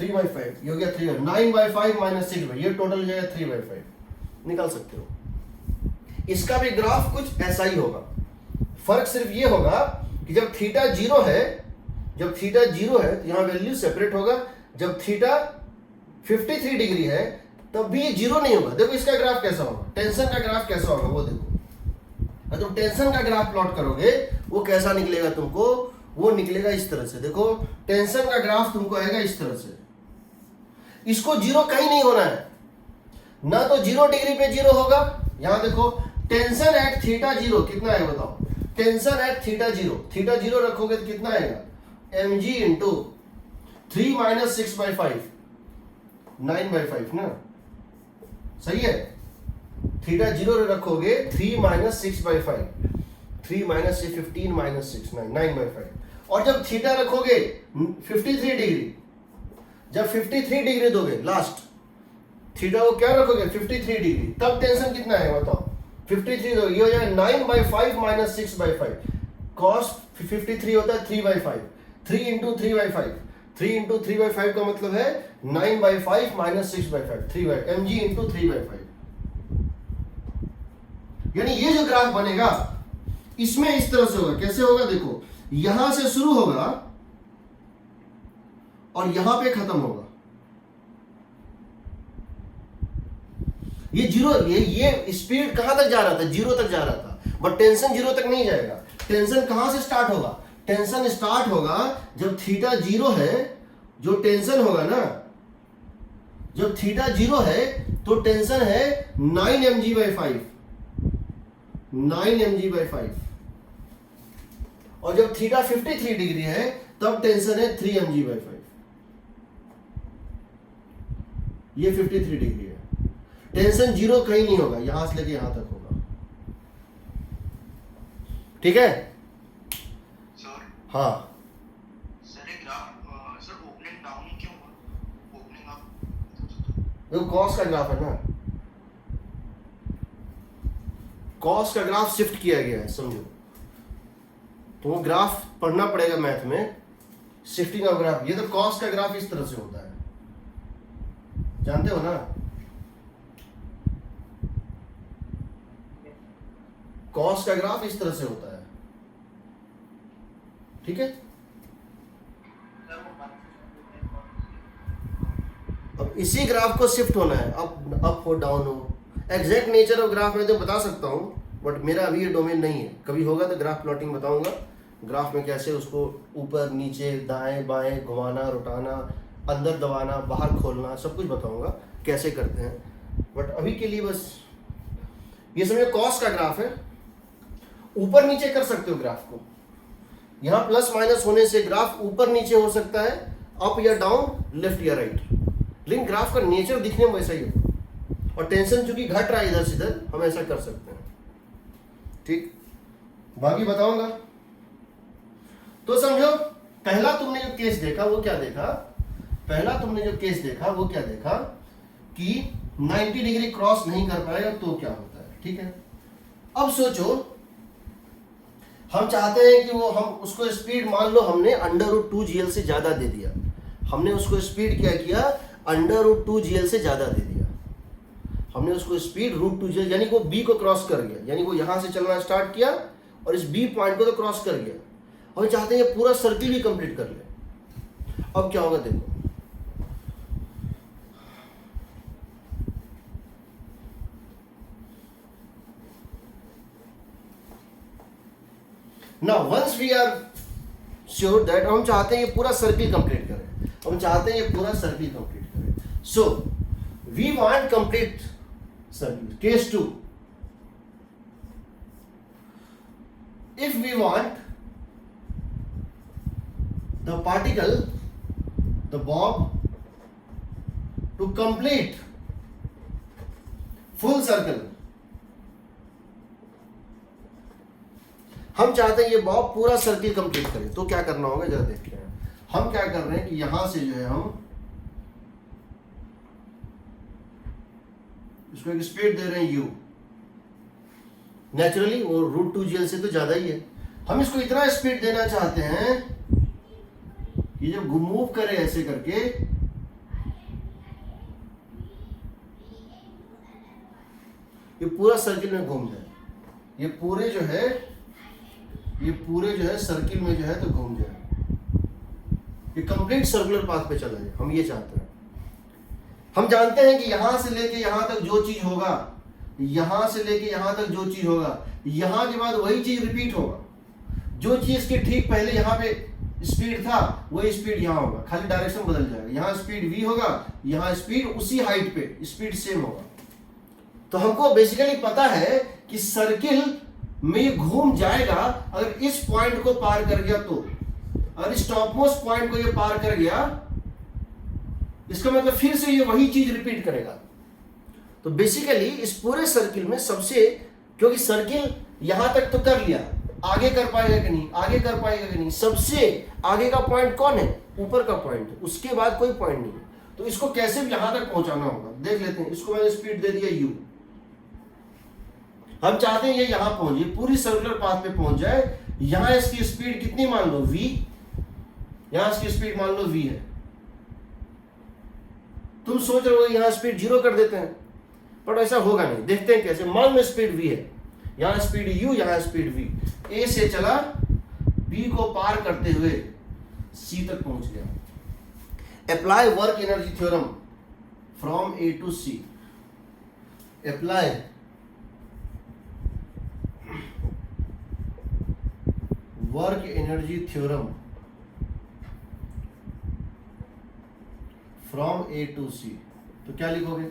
Speaker 1: 3/5, ये हो गया 3 9/5 माइनस 6, ये टोटल हो जाएगा 3/5, निकाल सकते हो। इसका भी ग्राफ कुछ ऐसा ही होगा, फर्क सिर्फ ये होगा कि जब थीटा 0 है, जब थीटा 0 है तो यहां वैल्यू सेपरेट होगा, जब थीटा 53 डिग्री है तब भी ये 0 नहीं होगा। देखो इसका ग्राफ कैसा होगा, टेंशन का ग्राफ कैसा होगा वो देखो, अगर तुम टेंशन का ग्राफ प्लॉट करोगे वो कैसा निकलेगा तुमको, वो निकलेगा इस तरह से। देखो टेंशन का ग्राफ तुमको आएगा इस तरह से, इसको 0 कहीं नहीं होना है, ना तो 0 डिग्री पे 0 होगा, यहां देखो टेंशन एट थीटा 0 कितना आएगा बताओ, टेंशन एट थीटा 0, थीटा 0 रखोगे तो कितना आएगा, mg इंटू 3 माइनस 6/5 9/5 ना, सही है। थीटा 0 रखोगे 3 माइनस 6/5, 3 माइनस 15 माइनस 6 9/5। और जब थीटा रखोगे 53 डिग्री, जब 53 डिग्री दोगे लास्ट, थीटा को क्या रखोगे 53 डिग्री, तब टेंशन कितना है बताओ, 53 दो, ये हो जाएगा 9/5 माइनस 6/5, cos 53 होता है 3/5, 3 इंटू 3/5, 3 इंटू 3/5 का मतलब है 9/5 माइनस 6/5, 3 mg इंटू 3/5। यानी ये जो ग्राफ बनेगा इसमें इस तरह से होगा, कैसे होगा देखो, यहां से शुरू होगा और यहां पे खत्म होगा, ये 0, ये स्पीड कहां तक जा रहा था, 0 तक जा रहा था, बट टेंशन 0 तक नहीं जाएगा। टेंशन कहां से स्टार्ट होगा, टेंशन स्टार्ट होगा जब थीटा 0 है, जो टेंशन होगा ना, जब थीटा 0 है तो टेंशन है 9 mg/5, 9 mg/5, और जब थीटा 53 डिग्री है तब टेंशन है 3 mg/5, ये 53 डिग्री है। टेंशन 0 कहीं नहीं होगा, यहां से लेके यहां तक होगा, ठीक है।
Speaker 2: सर
Speaker 1: हाँ
Speaker 2: सर ये ग्राफ सर ओपनिंग डाउन क्यों हुआ, ओपनिंग अप
Speaker 1: देखो कॉस का ग्राफ है ना, कॉस का ग्राफ शिफ्ट किया गया है, समझो। तो वो ग्राफ पढ़ना पड़ेगा मैथ में, शिफ्टिंग ऑफ ग्राफ। ये तो कॉस का ग्राफ इस तरह से होता है, जानते हो ना। कॉस का ग्राफ इस तरह से होता है, ठीक है। अब इसी ग्राफ को शिफ्ट होना है, अप हो डाउन हो। एग्जैक्ट नेचर ऑफ ग्राफ में तो बता सकता हूँ, बट मेरा अभी ये डोमेन नहीं है। कभी होगा तो ग्राफ प्लॉटिंग बताऊंगा, ग्राफ में कैसे उसको ऊपर नीचे दाएं बाएं घुमाना रोटाना, अंदर दबाना बाहर खोलना, सब कुछ बताऊंगा कैसे करते हैं। बट अभी के लिए बस ये समझो कॉस का ग्राफ है। ऊपर नीचे कर सकते हो ग्राफ को, यहाँ प्लस माइनस होने से ग्राफ ऊपर नीचे हो सकता है, अप या डाउन, लेफ्ट या राइट, लेकिन ग्राफ का नेचर दिखने में वैसा ही हो। और टेंशन चूंकि घट रहा है इधर से इधर, हम ऐसा कर सकते हैं, ठीक। बाकी बताऊंगा। तो समझो पहला तुमने जो केस देखा वो क्या देखा, पहला तुमने जो केस देखा वो क्या देखा कि 90 डिग्री क्रॉस नहीं कर पाएगा तो क्या होता है, ठीक है। अब सोचो हम चाहते हैं कि वो हम उसको स्पीड, मान लो हमने √2gl से ज्यादा दे दिया, हमने उसको स्पीड क्या किया, √2gl से ज्यादा दे दिया। हमने उसको स्पीड √2gl, यानी वो b को क्रॉस कर गया, यानी वो यहां से चलना स्टार्ट किया और इस b पॉइंट को तो क्रॉस कर गया। हम चाहते हैं पूरा सर्किल भी कंप्लीट कर ले। अब क्या होगा देखो, now once we are sure that, हम चाहते हैं ये पूरा सर्किल कंप्लीट करें, हम चाहते हैं ये पूरा सर्किल कंप्लीट करें। So we want complete circle. Case 2, if we want the particle, the bob, to complete full circle, हम चाहते हैं ये बॉब पूरा सर्किल कंप्लीट करे, तो क्या करना होगा जरा देखते हैं। हम क्या कर रहे हैं कि यहां से जो है हम इसको एक स्पीड दे रहे हैं u, नेचुरली वो √2gl से तो ज्यादा ही है। हम इसको इतना स्पीड देना चाहते हैं ये जब मूव करे ऐसे करके, ये पूरा सर्किल में घूम जाए, ये पूरे जो है सर्किल में जो है तो घूम जाए, ये कंप्लीट सर्कुलर पाथ पे चला जाए। हम ये चाहते हैं। हम जानते हैं कि यहां से लेके यहां तक जो चीज होगा, यहां से लेके यहां तक जो चीज होगा, यहां के बाद वही चीज रिपीट होगा। जो चीज के ठीक पहले यहां पे स्पीड था वही स्पीड यहाँ होगा, खाली डायरेक्शन बदल जाएगा। यहाँ स्पीड v होगा, यहाँ स्पीड उसी हाइट पे स्पीड सेम होगा। तो हमको बेसिकली पता है कि सर्किल में ये घूम जाएगा अगर इस पॉइंट को पार कर गया तो, अगर इस टॉप मोस्ट पॉइंट को ये पार कर गया, इसका मतलब फिर से ये वही चीज रिपीट करेगा। तो बेसिकली इस पूरे सर्किल में सबसे, क्योंकि सर्किल यहां तक तो कर लिया, आगे कर पाएगा कि नहीं, आगे कर पाएगा कि नहीं, सबसे आगे का पॉइंट कौन है, ऊपर का पॉइंट, उसके बाद कोई पॉइंट नहीं है। तो इसको कैसे भी यहां तक पहुंचाना होगा, देख लेते हैं। इसको मैंने स्पीड दे दिया u, हम चाहते हैं ये यहां पहुंचे, पूरी सर्कुलर पाथ पे पहुंच जाए। यहां इसकी स्पीड कितनी मान लो v, यहां इसकी स्पीड मान लो v है। तुम सोच रहे हो यहां स्पीड 0 कर देते हैं, पर ऐसा होगा नहीं। देखते हैं कैसे। मान लो स्पीड v है, यहां स्पीड u, यहां स्पीड v, a से चला, b को पार करते हुए c तक पहुंच गया। Apply work energy theorem from a to c। Apply work energy theorem from a to c। तो क्या लिखोगे,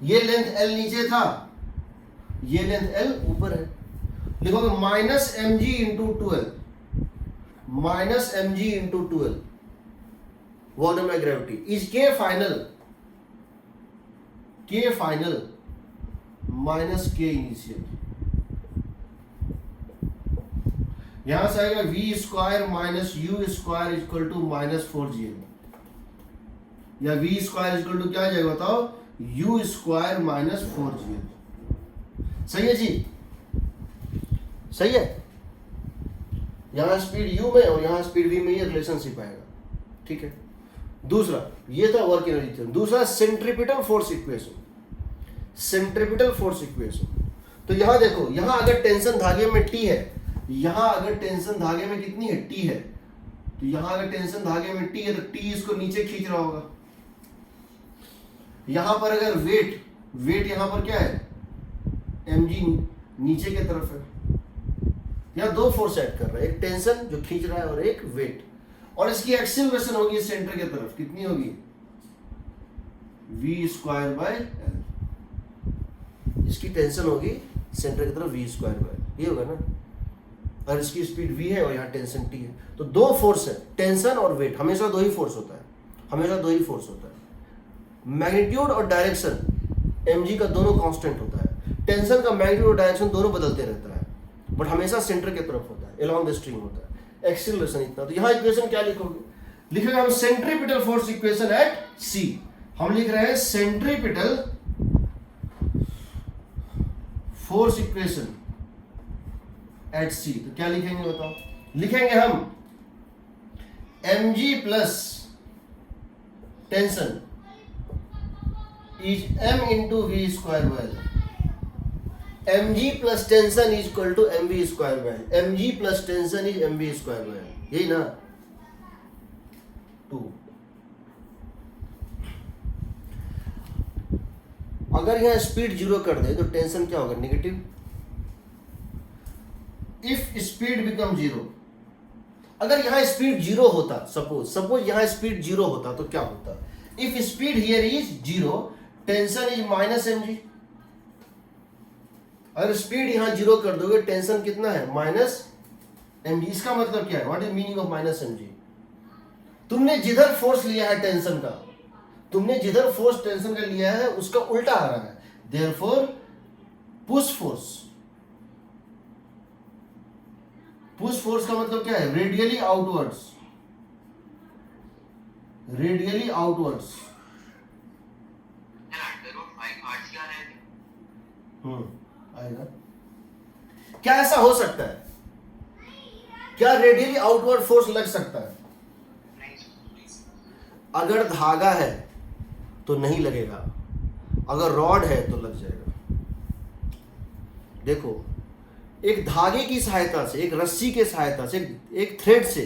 Speaker 1: ये लेंथ l नीचे था, ये लेंथ l ऊपर है, लिखोगे -mg into 12, -mg into 12 volume by gravity is k final minus k initial. यहां से आएगा v square minus u square equal to -4gl, या v स्क्वायर इक्वल टू क्या आ जाएगा बताओ, u स्क्वायर माइनस 4g। सही है जी, सही है। यहां स्पीड u में और यहां स्पीड v में ये रिलेशनशिप आएगा, ठीक है। दूसरा ये था वर्क एनर्जी थ्योरम। दूसरा centripetal force equation, centripetal force equation. तो यहां देखो, यहां अगर टेंशन धागे में T है, यहां अगर टेंशन धागे में कितनी है, T है, तो यहां अगर टेंशन धागे में T है तो T इसको नीचे खींच रहा होगा। यहां पर अगर वेट यहां पर क्या है, mg नीचे की तरफ है। यहां दो फोर्स ऐड कर रहा है, एक टेंशन जो खींच रहा है और एक वेट। और इसकी एक्सीलरेशन होगी सेंटर की तरफ, कितनी होगी, v स्क्वायर बाय एल। इसकी टेंशन होगी सेंटर की तरफ v स्क्वायर बाय, ये होगा ना। और इसकी स्पीड v है और यहाँ टेंशन t है। तो दो फोर्स है, टेंशन और वेट। हमेशा दो ही फोर्स होता है, हमेशा दो ही फोर्स होता है। मैग्नीट्यूड और डायरेक्शन mg का दोनों कांस्टेंट होता है। टेंशन का मैग्नीट्यूड और डायरेक्शन दोनों बदलते रहता है, बट हमेशा सेंटर की तरफ होता है, अलोंग द स्ट्रिंग होता है। एक्सीलरेशन इतना। तो यहाँ इक्वेशन क्या लिखोगे, लिखेगा हम centripetal force equation at c। हम लिख रहे हैं centripetal force equation at c। तो क्या लिखेंगे बताओ, लिखेंगे हम mg plus tension is m into v square by mg plus tension is equal to mv square by mg plus tension is mv square by, यही ना 2। अगर यहां स्पीड जीरो कर दे तो टेंशन क्या होगा, negative. If speed become zero, अगर यहां स्पीड जीरो होता, सपोज यहां स्पीड जीरो होता तो क्या होता, if speed here is zero, tension is minus mg। अगर स्पीड यहां जीरो कर दोगे, टेंशन कितना है, माइनस mg। इसका मतलब क्या है, what is meaning of minus mg। तुमने जिधर फोर्स लिया है टेंशन का, तुमने जिधर फोर्स टेंशन का लिया है उसका उल्टा आ रहा है, therefore push force. Push force का मतलब क्या है, रेडियली आउटवर्ड्स, रेडियली आउटवर्ड्स। आएगा क्या, ऐसा हो सकता है क्या, रेडियली आउटवर्ड फोर्स लग सकता है। अगर धागा है तो नहीं लगेगा, अगर रॉड है तो लग जाएगा। देखो, एक धागे की सहायता से, एक रस्सी के सहायता से, एक थ्रेड से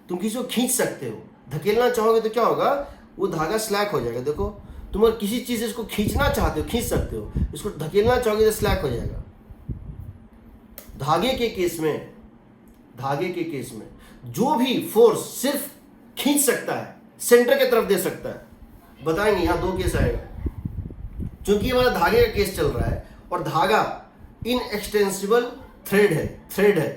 Speaker 1: तुम किसी को खींच सकते हो। धकेलना चाहोगे तो क्या होगा, वो धागा स्लैक हो जाएगा। देखो, तुम अगर किसी चीज से इसको खींचना चाहते हो, खींच सकते हो, इसको धकेलना चाहोगे तो स्लैक हो जाएगा। धागे के केस में, धागे के केस में जो भी फोर्स सिर्फ खींच सकता है, सेंटर की तरफ दे सकता है। बताएंगे, यहां दो केस आएगा, क्योंकि हमारा धागे का केस चल रहा है और धागा इनएक्सटेंसिबल थ्रेड है।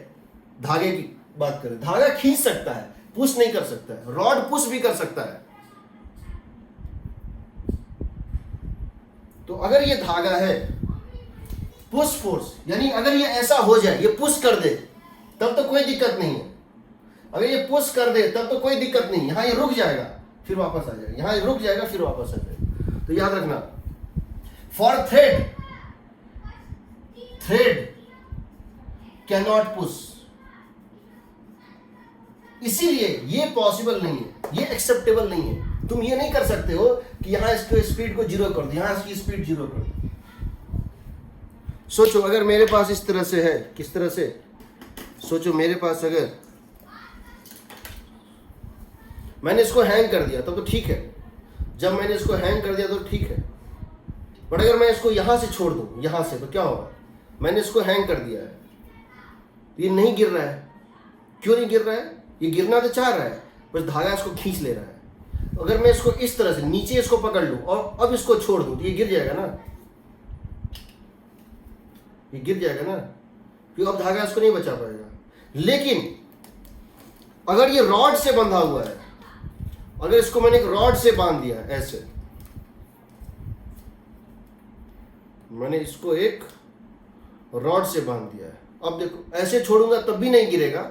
Speaker 1: धागे की बात करें, धागा खींच सकता है, पुश नहीं कर सकता है। रॉड पुश भी कर सकता है। तो अगर ये धागा है, पुश फोर्स, यानी अगर ये ऐसा हो जाए, ये पुश कर दे, तब तो कोई दिक्कत नहीं है। अगर ये पुश कर दे तब तो कोई दिक्कत नहीं, यहां ये रुक जाएगा फिर वापस आ जाएगा, यहां ये रुक जाएगा फिर वापस आ जाएगा। तो याद रखना, फॉर थ्रेड कैनॉट पुश, इसीलिए ये पॉसिबल नहीं है, ये एक्सेप्टेबल नहीं है। तुम ये नहीं कर सकते हो कि यहां इसको स्पीड को जीरो कर दो, यहां इसकी स्पीड जीरो कर दो। सोचो, अगर मेरे पास इस तरह से है, किस तरह से, सोचो मेरे पास अगर मैंने इसको हैंग कर दिया तब तो ठीक है, जब मैंने इसको हैंग कर दिया तो ठीक है। बट अगर मैं इसको यहां से छोड़ दूं, यहां से, तो क्या होगा, मैंने इसको हैंग कर दिया है, ये नहीं गिर रहा है। क्यों नहीं गिर रहा है, ये गिरना तो चाह रहा है, बस धागा इसको खींच ले रहा है। तो अगर मैं इसको इस तरह से नीचे इसको पकड़ लूं और अब इसको छोड़ दूं तो ये गिर जाएगा ना, ये गिर जाएगा ना, क्योंकि अब धागा इसको नहीं बचा पाएगा। लेकिन अगर ये रॉड से बंधा हुआ है, अगर इसको मैंने एक रॉड से बांध दिया, ऐसे मैंने इसको एक रॉड से बांध दिया है, अब देखो ऐसे छोड़ूंगा तब भी नहीं गिरेगा,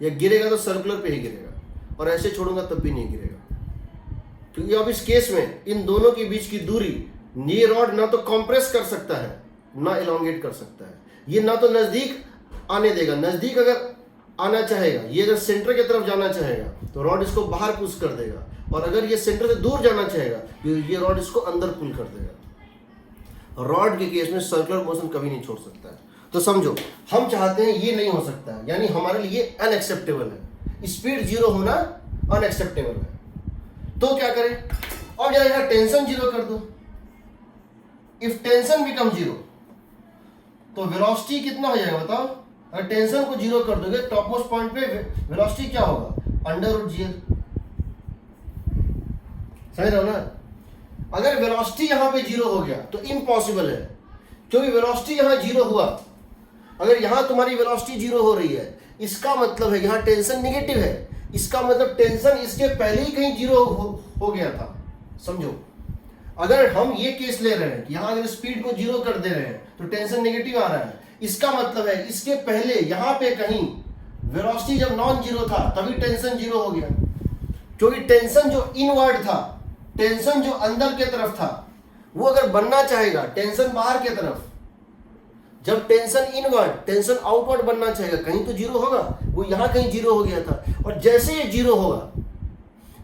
Speaker 1: या गिरेगा तो सर्कुलर पे ही गिरेगा, और ऐसे छोड़ूंगा तब भी नहीं गिरेगा, क्योंकि अब इस केस में इन दोनों के बीच की दूरी ये रॉड ना तो कंप्रेस कर सकता है ना इलोंगेट कर सकता है, ये ना तो नजदीक आने देगा, नजदीक अगर आना चाहेगा, ये अगर सेंटर की तरफ जाना चाहेगा तो रॉड इसको बाहर पुश कर देगा, और अगर ये सेंटर से दूर जाना चाहेगा तो ये रॉड इसको अंदर पुल कर देगा। रॉड के केस में सर्कुलर मोशन कभी नहीं छोड़ सकता है। तो समझो, हम चाहते हैं ये नहीं हो सकता है, यानी हमारे लिए अनएक्सेप्टेबल है, स्पीड जीरो होना अनएक्सेप्टेबल है। तो क्या करें, और यहाँ टेंशन जीरो कर दो। इफ टेंशन बिकम जीरो तो वेलोसिटी कितना हो जाएगा बताओ। अगर टेंशन को जीरो कर दोगे टॉप मोस्ट पॉइंट पे वेलोसिटी क्या होगा, अंडर रूट जीएल। समझ रहे हो ना। अगर वेलोसिटी यहां पे जीरो हो गया तो इम्पॉसिबल है, क्योंकि वेलोसिटी यहां जीरो हुआ, अगर यहां तुम्हारी वेलोसिटी जीरो हो रही है इसका मतलब है यहां टेंशन नेगेटिव है, इसका मतलब टेंशन इसके पहले ही कहीं जीरो हो गया था। समझो, अगर हम ये केस ले रहे हैं कि यहां अगर स्पीड को जीरो कर दे रहे हैं तो टेंशन नेगेटिव आ रहा है, इसका मतलब है इसके पहले यहां पे कहीं वेलोसिटी जब नॉन जीरो था तभी टेंशन जीरो हो गया, क्योंकि टेंशन जो इनवर्ड था, टेंशन जो अंदर के तरफ था, वो अगर बनना चाहेगा टेंशन बाहर के तरफ, जब टेंशन इनवर्ड टेंशन आउटवर्ड बनना चाहेगा कहीं तो जीरो होगा, वो यहां कहीं जीरो हो गया था। और जैसे ये जीरो होगा,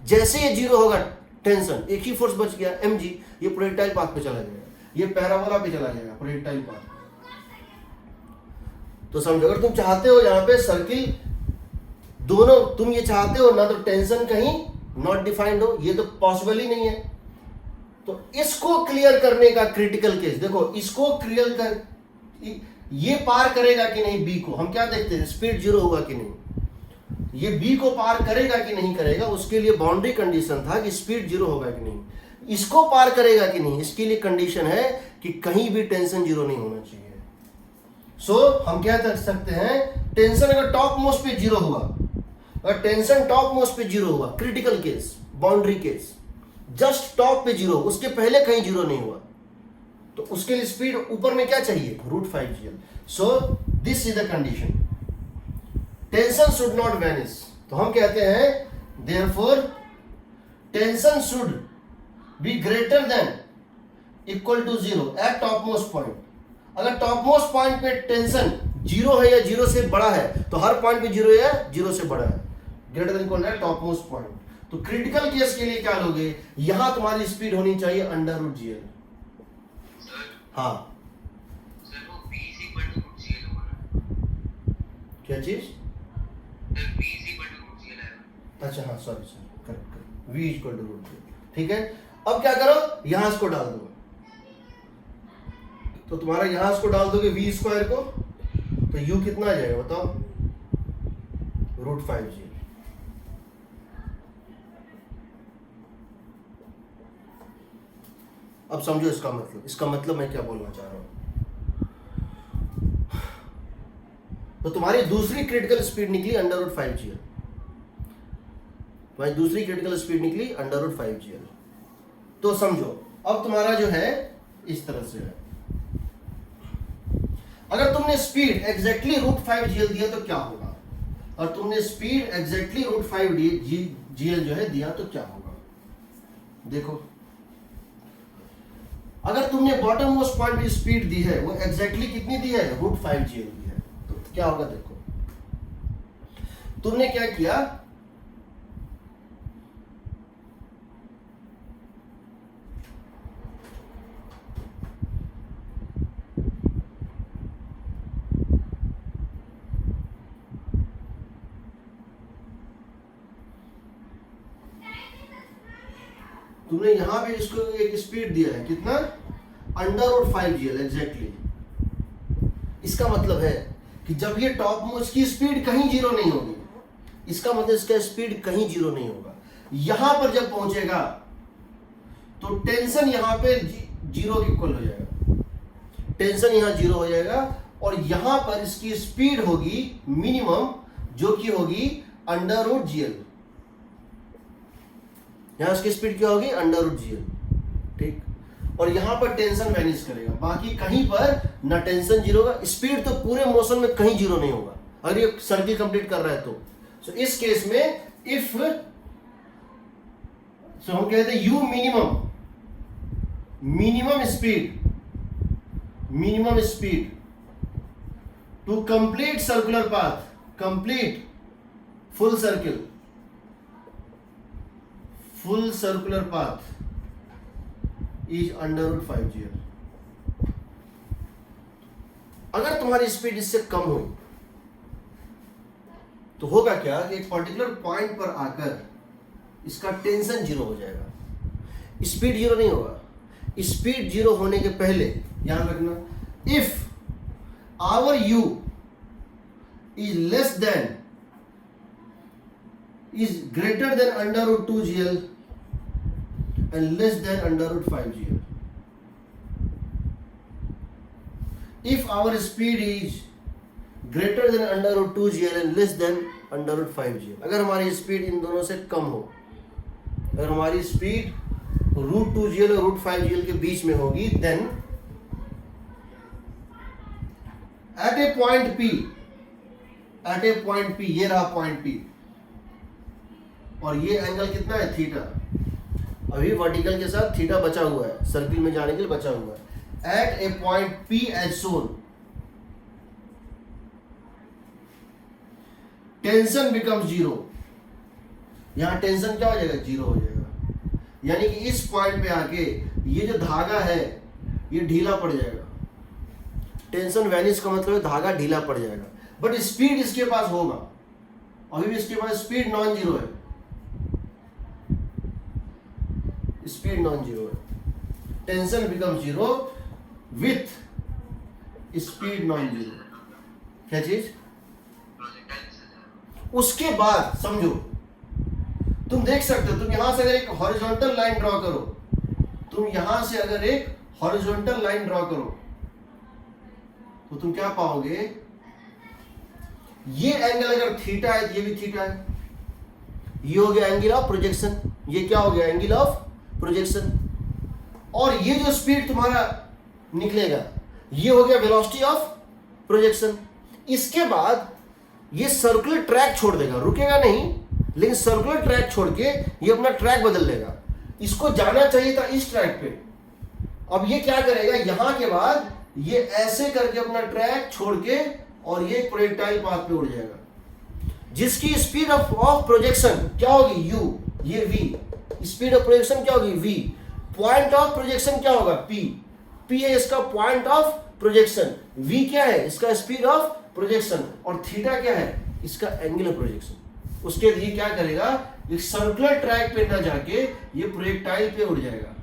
Speaker 1: जैसे ये जीरो होगा टेंशन, एक ही फोर्स बच गया mg, ये प्रोजेक्टाइल पाथ पे चला जाएगा, ये पैराबोला पे चला जाएगा प्रोजेक्टाइल पाथ। तो समझो, अगर तुम चाहते हो यहाँ पे सर्किल दोनों, तुम ये चाहते हो ना तो टेंशन कहीं नॉट डिफाइंड हो, ये तो पॉसिबल ही नहीं है। तो इसको क्लियर करने का क्रिटिकल केस देखो, इसको क्लियर कर, ये पार करेगा कि नहीं बी को, हम क्या देखते हैं स्पीड जीरो होगा कि नहीं, ये बी को पार करेगा कि नहीं करेगा, उसके लिए बाउंड्री कंडीशन था कि स्पीड जीरो होगा कि नहीं। इसको पार करेगा कि नहीं, इसके लिए कंडीशन है कि कहीं भी टेंशन जीरो नहीं होना चाहिए। सो हम क्या कर सकते हैं, टेंशन अगर टॉप मोस्ट पे जीरो हुआ, अगर टेंशन टॉप मोस्ट पे जीरो हुआ, critical case, boundary case, just top पे जीरो, उसके पहले कहीं जीरो नहीं हुआ, तो उसके लिए स्पीड ऊपर में क्या चाहिए, √5gl। So this is the condition, tension should not vanish. तो हम कहते हैं therefore tension should be greater than equal to zero at top most point. अगर टॉप मोस्ट पॉइंट पे टेंशन जीरो है या जीरो से बड़ा है तो हर पॉइंट पे जीरो या जीरो से बड़ा है, ग्रेटर देन इक्वल है टॉप मोस्ट पॉइंट। तो क्रिटिकल केस के लिए क्या लोगे, यहां तुम्हारी स्पीड होनी चाहिए √gl। हाँ
Speaker 2: सर वो v is equal to √gl होगा,
Speaker 1: क्या चीज,
Speaker 2: sir v is equal to √gl है।
Speaker 1: अच्छा हाँ sorry correct, v equal to √gl। ठीक है, अब क्या करो, यहां इसको डाल दो, तो तुम्हारा यहां इसको डाल दोगे v स्क्वायर को, तो u कितना आ जाएगा बताओ, √5gl। अब समझो इसका मतलब, इसका मतलब मैं क्या बोलना चाह रहा हूं। तो तुम्हारी दूसरी क्रिटिकल स्पीड निकली √5gl, तुम्हारी दूसरी क्रिटिकल स्पीड निकली √5gl। तो समझो अब तुम्हारा जो है इस तरह से है, अगर तुमने स्पीड एग्जैक्टली √5gl दिया तो क्या होगा, और तुमने स्पीड एग्जैक्टली √5gl जो है दिया तो क्या होगा। देखो, अगर तुमने बॉटम मोस्ट पॉइंट की स्पीड दी है वो एग्जैक्टली कितनी दी है, √5gl दी है, तो क्या होगा देखो, तुमने क्या किया, तुमने यहां पे इसको एक स्पीड दिया है कितना, √5gl एग्जैक्टली। इसका मतलब है कि जब ये टॉप मोस्ट की स्पीड कहीं जीरो नहीं होगी, इसका मतलब इसका स्पीड कहीं जीरो नहीं होगा, यहां पर जब पहुंचेगा तो टेंशन यहां पे जीरो के इक्वल हो जाएगा, टेंशन यहां जीरो हो जाएगा, और यहां पर इसकी स्पीड होगी मिनिमम, जो कि होगी √gl। यहां इसकी स्पीड क्या होगी, √gl। ठीक, और यहां पर टेंशन वैनिश करेगा, बाकी कहीं पर ना टेंशन जीरो होगा, स्पीड तो पूरे मोशन में कहीं जीरो नहीं होगा अगर ये सर्किल कंप्लीट कर रहा है तो। सो इस केस में इफ, सो हम कहते हैं u minimum minimum speed to complete circular path, complete full circular path is under root 5gl. अगर तुम्हारी स्पीड इससे कम हुई तो होगा क्या कि एक पर्टिकुलर पॉइंट पर आकर इसका टेंशन जीरो हो जाएगा, स्पीड जीरो नहीं होगा। स्पीड जीरो होने के पहले ध्यान रखना, if our u is less than, is greater than under root 2gl and less than under root 5gl. If our speed is greater than under root 2gl and less than under root 5gl, अगर हमारी speed in दोनों से कम हो, अगर हमारी speed root 2gl और root 5gl के बीच में होगी, देन एट ए पॉइंट P, ये रहा पॉइंट P, और ये एंगल कितना है, थीटा। अभी वर्टिकल के साथ थीटा बचा हुआ है, सर्किल में जाने के लिए बचा हुआ है। एट ए पॉइंट P एज सोन, टेंशन बिकम्स जीरो। यहां टेंशन क्या हो जाएगा, जीरो हो जाएगा। यानी कि इस पॉइंट पे आके ये जो धागा है ये ढीला पड़ जाएगा। टेंशन वैनिश का मतलब है धागा ढीला पड़ जाएगा, बट स्पीड इसके पास होगा। अभी भी इसके पास स्पीड नॉन जीरो है, स्पीड नॉन जीरो है। Tension become zero with speed non zero. क्या चीज? उसके बाद समझो, तुम देख सकते हो, तुम यहां से अगर एक हॉरिजॉन्टल लाइन ड्रॉ करो, तुम यहां से अगर एक हॉरिजॉन्टल लाइन ड्रॉ करो तो तुम क्या पाओगे, ये एंगल अगर थीटा है तो ये भी थीटा है। ये हो गया एंगल ऑफ प्रोजेक्शन, ये क्या हो गया, एंगल ऑफ प्रोजेक्शन। और ये जो स्पीड तुम्हारा निकलेगा ये हो गया वेलोसिटी ऑफ प्रोजेक्शन। इसके बाद ये सर्कुलर ट्रैक छोड़ देगा, रुकेगा नहीं, लेकिन सर्कुलर ट्रैक छोड़ के ये अपना ट्रैक बदल लेगा। इसको जाना चाहिए था इस ट्रैक पे, अब ये क्या करेगा, यहां के बाद ये ऐसे करके अपना ट्रैक छोड़ के और ये प्रोजेक्टाइल पाथ पे उड़ जाएगा, जिसकी स्पीड ऑफ प्रोजेक्शन क्या होगी, u, ये v। स्पीड ऑफ प्रोजेक्शन क्या होगी, v। पॉइंट ऑफ प्रोजेक्शन क्या होगा, p है इसका पॉइंट ऑफ प्रोजेक्शन, v क्या है, इसका स्पीड ऑफ प्रोजेक्शन, और थीटा क्या है, इसका एंगल ऑफ प्रोजेक्शन। उसके लिए क्या करेगा, एक सर्कुलर ट्रैक पे ना जाके ये प्रोजेक्टाइल पे उड़ जाएगा।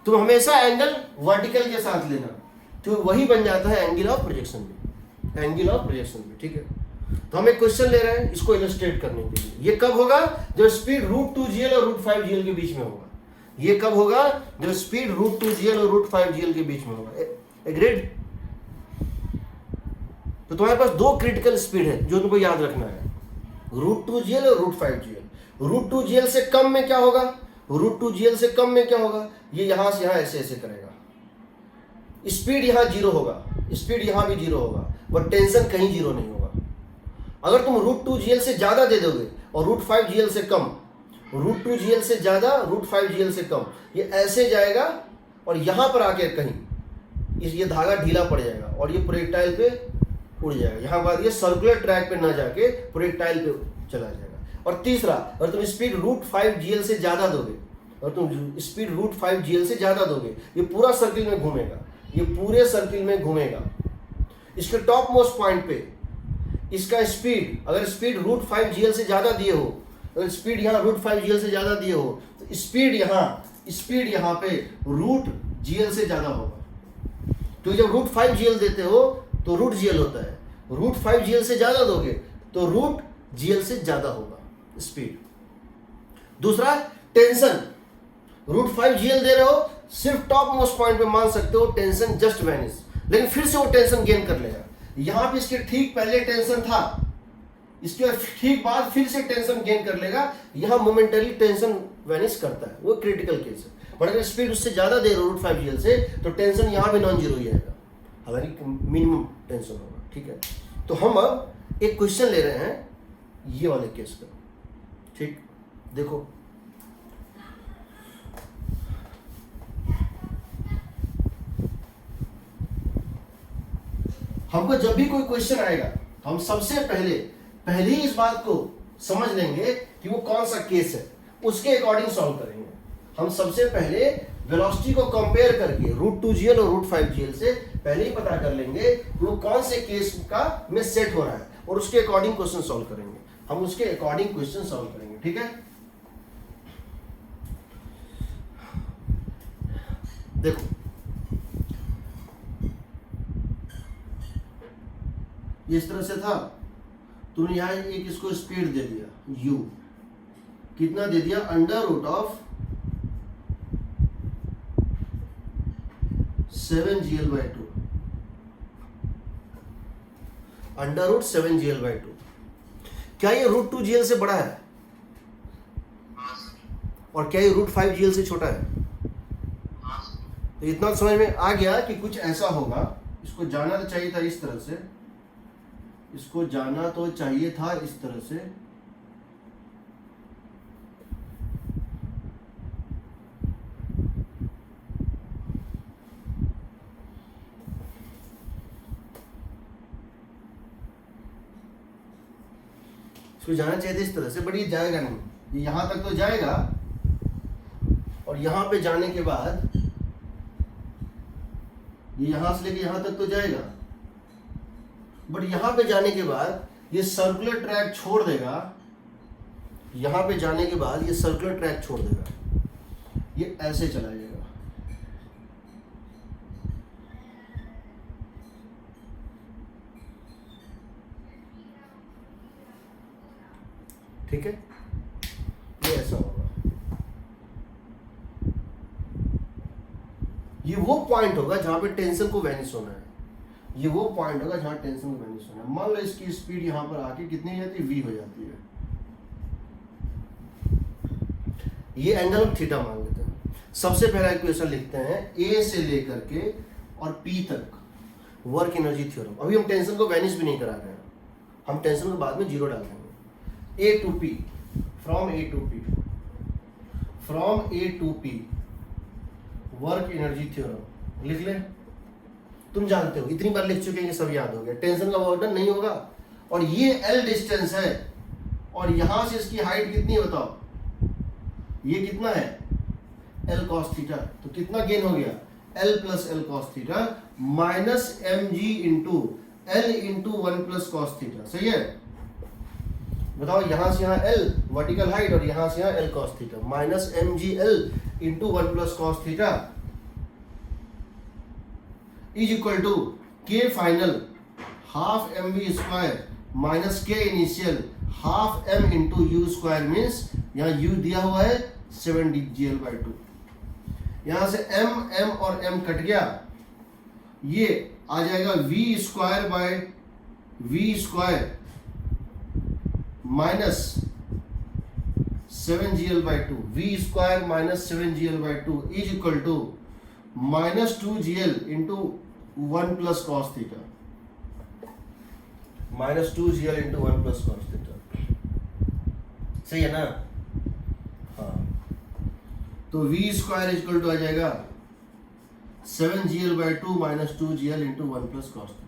Speaker 1: तो हमेशा एंगल वर्टिकल के साथ लेना, तो वही बन जाता है एंगल ऑफ प्रोजेक्शन में, एंगल ऑफ प्रोजेक्शन में। ठीक है, तो हम एक क्वेश्चन ले रहे हैं इसको इलस्ट्रेट करने के लिए। ये कब होगा, जब स्पीड रूट 2gl और रूट 5gl के बीच में होगा। ये कब होगा, जब स्पीड रूट 2gl और रूट 5gl के बीच में होगा। एग्रीड? तो तुम्हारे पास दो क्रिटिकल स्पीड है जो तुमको याद रखना है, रूट 2gl और रूट 5gl। रूट 2gl से कम में क्या होगा, रूट 2gl से कम में क्या होगा, ये यहां से यहां ऐसे ऐसे करेगा, स्पीड यहां जीरो होगा, स्पीड यहां भी जीरो होगा, बट टेंशन कहीं जीरो नहीं होगा। अगर तुम रूट 2gl से ज्यादा दे दोगे और रूट 5gl से कम, रूट 2gl से ज्यादा रूट 5gl से कम, ये ऐसे जाएगा और यहां पर आके कहीं ये धागा ढीला पड़ जाएगा और ये प्रोजेक्टाइल पे उड़ जाएगा। यहाँ बाद ये सर्कुलर ट्रैक पे ना जाके प्रोजेक्टाइल पे चला जाएगा। और तीसरा, अगर तुम स्पीड रूट 5gl से ज्यादा दोगे, और तुम स्पीड रूट 5gl से ज्यादा दोगे, ये पूरा सर्किल में घूमेगा, ये पूरे सर्किल में घूमेगा। इसके टॉप मोस्ट पॉइंट पे इसका स्पीड, अगर स्पीड रूट 5gl से ज्यादा दिए हो, अगर स्पीड यहाँ रूट 5gl से ज्यादा दिए हो, तो स्पीड यहाँ पे रूट gl से ज्यादा होगा। तो जब रूट 5gl देते हो तो रूट gl होता है, रूट 5gl से ज्यादा दोगे तो रूट gl से ज्यादा होगा स्पीड। दूसरा, टेंशन, रूट 5gl दे रहे हो, सिर्फ टॉप मोस्ट पॉइंट पे मान सकते हो टेंशन जस्ट वैनिश, लेकिन फिर से वो टेंशन गेन कर लेगा। यहां पे इसके ठीक पहले टेंशन था, इसके ठीक बाद फिर से टेंशन गेन कर लेगा, यहां मोमेंटरी टेंशन वैनिश करता है, वो क्रिटिकल केस है। बट अगर स्पीड उससे ज्यादा दे रहे हो रूट 5gl से, तो टेंशन यहां भी नॉन जीरो ही आएगा, हालांकि मिनिमम टेंशन होगा। ठीक है, तो हम अब एक क्वेश्चन ले रहे हैं ये वाले केस का। ठीक, देखो हमको जब भी कोई क्वेश्चन आएगा तो हम सबसे पहले ही इस बात को समझ लेंगे कि वो कौन सा केस है, उसके अकॉर्डिंग सॉल्व करेंगे। हम सबसे पहले वेलोसिटी को कंपेयर करके √2gl और √5gl से पहले ही पता कर लेंगे कि वो कौन से केस का में सेट हो रहा है और उसके अकॉर्डिंग क्वेश्चन सॉल्व करेंगे। हम उसके अकॉर्डिंग क्वेश्चन सॉल्व करेंगे, ठीक है। देखो ये इस तरह से था, तुमने यहां एक इसको स्पीड दे दिया u, कितना दे दिया, √7gl/2 √7gl/2। क्या ये √2gl से बड़ा है
Speaker 2: हाँ सर,
Speaker 1: और क्या ये √5gl से छोटा है?
Speaker 2: हाँ सर।
Speaker 1: तो इतना समझ में आ गया कि कुछ ऐसा होगा। इसको जाना तो चाहिए था इस तरह से, इसको जाना तो चाहिए था इस तरह से, इसको जाना चाहिए था इस तरह से, बट ये जाएगा नहीं, ये यहां तक तो जाएगा और यहां पे जाने के बाद ये यहां से लेके यहां तक तो जाएगा, बट यहां पे जाने के बाद ये सर्कुलर ट्रैक छोड़ देगा। यहां पे जाने के बाद ये सर्कुलर ट्रैक छोड़ देगा, ये ऐसे चला जाएगा। ठीक है, ये ऐसा होगा। ये वो पॉइंट होगा जहां पे टेंशन को वैनिश होना है, ये वो पॉइंट होगा जहां टेंशन को वैनिश होना है। मान लो इसकी स्पीड यहां पर आके कितनी हो जाती है, v हो जाती है। ये एंगल हम थीटा मान लेते हैं। सबसे पहला इक्वेशन लिखते हैं a से लेकर के और p तक वर्क एनर्जी थ्योरम। अभी हम टेंशन को वैनिश भी नहीं करा रहे हैं, हम टेंशन को बाद में जीरो डाल देंगे। a to p, from a to p, from a to p work energy theorem लिख लें। तुम जानते हो, इतनी बार लिख चुके हैं, ये सब याद हो गया, टेंशन का वर्क डन नहीं होगा। और ये l डिस्टेंस है और यहां से इसकी हाइट कितनी है बताओ, ये कितना है, l cos थीटा। तो कितना गेन हो गया, l plus l cos theta minus mg into l into 1 plus cos theta. सही है, बताओ यहां से यहां l वर्टिकल हाइट और यहां से यहां l cos theta minus mgl into 1 plus cos theta is equal to k final half mv square minus k initial half m into u square means यहाँ u दिया हुआ है 7gl/2। यहां से m और m कट गया, ये आ जाएगा v square by v square minus 7gl/2, v square minus 7gl/2 is equal to minus 2gl into 1 plus cos theta, minus 2gl into 1 plus cos theta. सही है ना, हाँ। तो v square is equal to आ जाएगा 7gl/2 minus 2gl into 1 plus cos theta.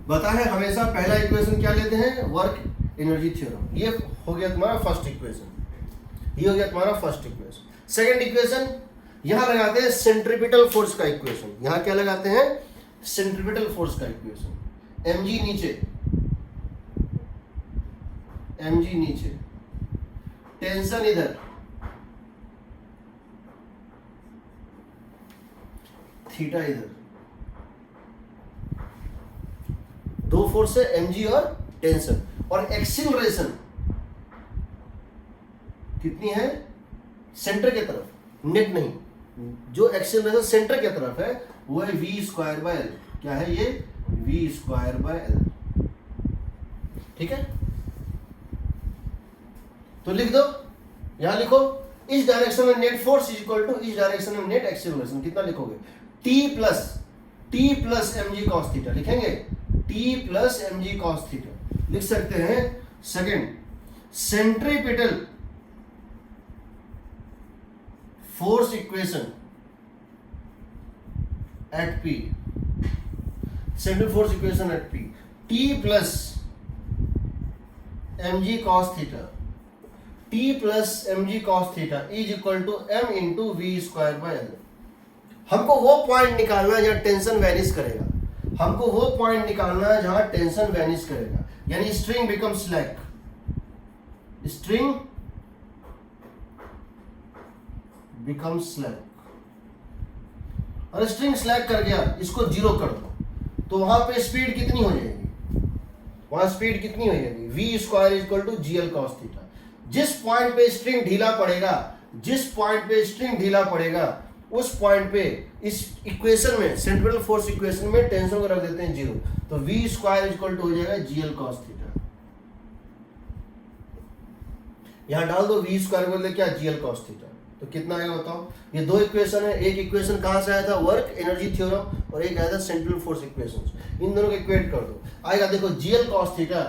Speaker 1: बता है हमेशा पहला इक्वेशन क्या लेते हैं, वर्क एनर्जी थ्योरम। ये हो गया तुम्हारा फर्स्ट इक्वेशन, ये हो गया तुम्हारा फर्स्ट इक्वेशन। सेकंड इक्वेशन यहां लगाते हैं सेंट्रीपिटल फोर्स का इक्वेशन। यहां क्या लगाते हैं, सेंट्रीपिटल फोर्स का इक्वेशन। mg नीचे, mg नीचे, टेंशन इधर, थीटा इधर, दो फोर्स है mg और टेंशन। और एक्सीलरेशन कितनी है, सेंटर के तरफ, नेट नहीं, जो एक्सीलरेशन सेंटर के तरफ है वो है v स्क्वायर बाय l। क्या है ये, v स्क्वायर बाय l। ठीक है, तो लिख दो, यहां लिखो इस डायरेक्शन में net force is equal to इस डायरेक्शन में नेट एक्सीलरेशन। कितना लिखोगे, t plus mg cos theta लिखेंगे, t plus mg cos theta लिख सकते हैं। Second, centripetal force equation at p, central force equation at p, t plus mg cos theta, t plus mg cos theta is equal to m into v square by l. हमको वो point निकालना है जहां tension vanish करेगा, हमको वो point निकालना है जहां टेंशन वैनिश करेगा, यानी string become slack, string become slack. और स्ट्रिंग स्लैक कर गया, इसको जीरो कर दो तो वहां पे स्पीड कितनी हो जाएगी, वहां स्पीड कितनी हो जाएगी, v square equal to g l cos theta. जिस पॉइंट पे स्ट्रिंग ढीला पड़ेगा, जिस पॉइंट पे स्ट्रिंग ढीला पड़ेगा उस पॉइंट पे इस इक्वेशन में, सेंट्रल फोर्स इक्वेशन में टेंशन को रख देते हैं जीरो, तो वी स्क्वायर इक्वल टू हो जाएगा जी एल कॉस थीटा। यहां डाल दो वी स्क्वायर बोले क्या, जी एल कॉस थीटा, तो कितना आएगा बताओ। ये दो इक्वेशन है, एक इक्वेशन कहां से आया था, वर्क एनर्जी थ्योरम, और एक आया था सेंट्रल फोर्स इक्वेशन। इन दोनों को इक्वेट कर दो, आएगा देखो g l cos theta,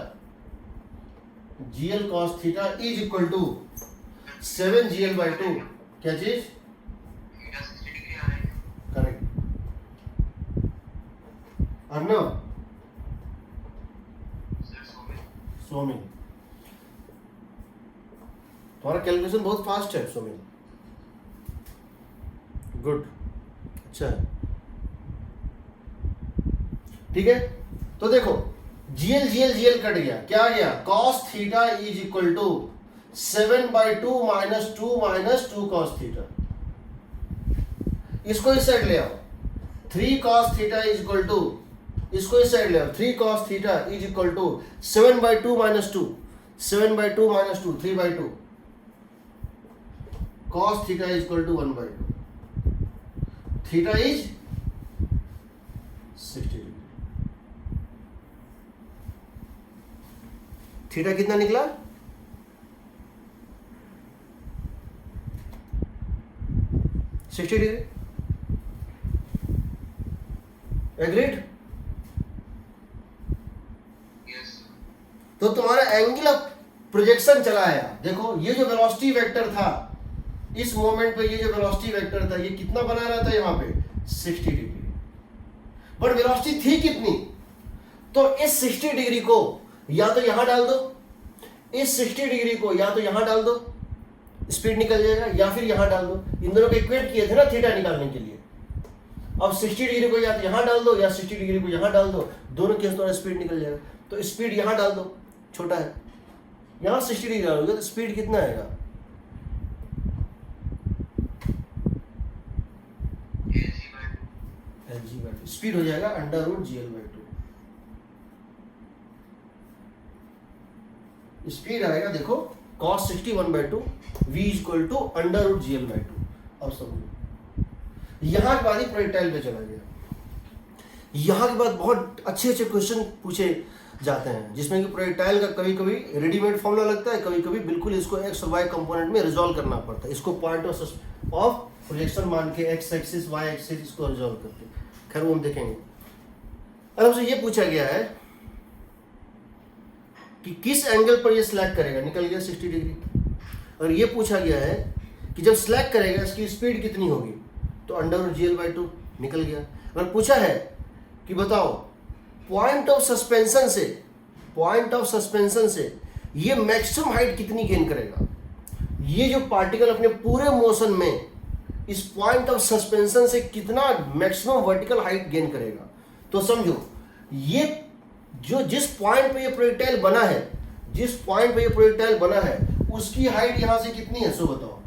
Speaker 1: g l cos theta is equal to 7gl/2, क्या चीज,
Speaker 2: थीटा 60 डिग्री आ रहा है।
Speaker 1: करेक्ट। अर्णव,
Speaker 2: सर सोमित,
Speaker 1: सोमिन, तुम्हारा कैलकुलेशन बहुत फास्ट है सोमिन, गुड, अच्छा है, ठीक है। तो देखो जीएल जीएल जीएल कट गया, क्या आ गया, cos theta is equal to 7/2 minus 2 cos theta. इसको इस साइड ले आओ, 3 cos theta is equal to, इसको इस साइड ले आओ, 3 cos theta is equal to 7/2 minus 2, 7/2 minus 2, 3/2, cos theta is equal to 1/2, theta is 60 degree. Theta कितना निकला, 60 डिग्री, एग्रीड।
Speaker 2: यस
Speaker 1: तो तुम्हारा एंगल ऑफ प्रोजेक्शन चला आया, देखो ये जो वेलोसिटी वेक्टर था इस मोमेंट पे, ये जो वेलोसिटी वेक्टर था ये कितना बना रहा था यहाँ पे 60 डिग्री, बट वेलोसिटी थी कितनी, तो इस 60 डिग्री को या तो यहां डाल दो, इस 60 डिग्री को या तो यहां डाल दो, स्पीड निकल जाएगा, या फिर यहां डाल दो। इन दोनों को इक्वेट किए थे ना थीटा निकालने के लिए, अब 60 डिग्री को या तो यहां डाल दो या 60 डिग्री को यहां डाल दो, दोनों केस द्वारा स्पीड निकल जाएगा, तो स्पीड यहां डाल दो, छोटा है, यहां 60 डिग्री डालोगे तो स्पीड कितना आएगा,
Speaker 2: LG/2
Speaker 1: स्पीड हो जाएगा √GL/2, स्पीड आएगा देखो cos 60 1/2, v equal to √GL/2। अब समझो, यहां के बाद ही प्रोजेक्टाइल पे चला गया। यहां के बाद बहुत अच्छे अच्छे क्वेश्चन पूछे जाते हैं जिसमें कि प्रोजेक्टाइल का कभी कभी रेडीमेड फॉर्मूला लगता है, कभी कभी बिल्कुल इसको एक्स और वाई कंपोनेंट में रिजॉल्व करना पड़ता है, इसको पॉइंट ऑफ प्रोजेक्शन मान के एक्स एक्सिस वाई एक्सिस इसको रिजॉल्व करके, खैर वो हम देखेंगे। अब हमसे ये पूछा गया है कि किस एंगल पर ये स्लैक करेगा, निकल गया 60 डिग्री, और ये पूछा गया है कि जब स्लैक करेगा इसकी स्पीड कितनी होगी, तो √GL/2 निकल गया। अगर पूछा है कि बताओ पॉइंट ऑफ सस्पेंशन से ये मैक्सिमम हाइट कितनी गेन करेगा, ये जो पार्टिकल अपने पूरे मोशन में इस पॉइंट ऑफ सस्पेंशन से कितना मैक्सिमम वर्टिकल हाइट गेन करेगा, तो समझो ये जो जिस पॉइंट पे ये प्रोजेक्टाइल बना है, जिस पॉइंट पे ये प्रोजेक्टाइल बना है उसकी हाइट यहां से कितनी है, सो बताओ,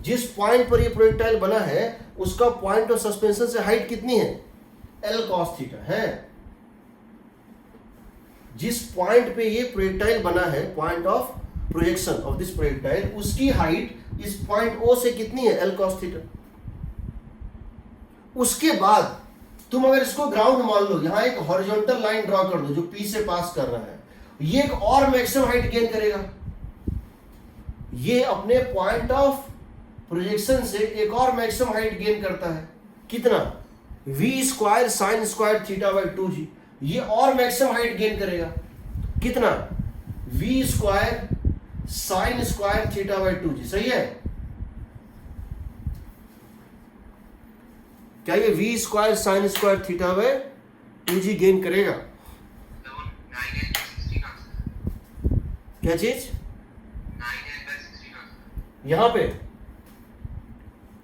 Speaker 1: जिस पॉइंट पर ये प्रोजेक्टाइल बना है उसका पॉइंट ऑफ सस्पेंशन से हाइट कितनी है, L cos थीटा है। जिस पॉइंट पे ये प्रोजेक्टाइल बना है, point of projection of this projectile, उसकी हाइट इस पॉइंट O से कितनी है, L cos थीटा। उसके बाद तुम अगर इसको ग्राउंड मान लो, यहां एक हॉरिजॉन्टल लाइन ड्रॉ कर दो जो P से पास कर रहा है, ये एक और मैक्सिमम हाइट गेन करेगा, ये अपने पॉइंट ऑफ प्रोजेक्शन से एक और मैक्सिमम हाइट गेन करता है, कितना, v square sine square θ/2g, ये और मैक्सिमम हाइट गेन करेगा, कितना, v square sine square θ/2g, सही है क्या, ये v square sine square 2g gain करेगा।
Speaker 2: तो 9l/16 आंसर।
Speaker 1: क्या चीज
Speaker 2: 9l/16 आंसर।
Speaker 1: यहाँ पे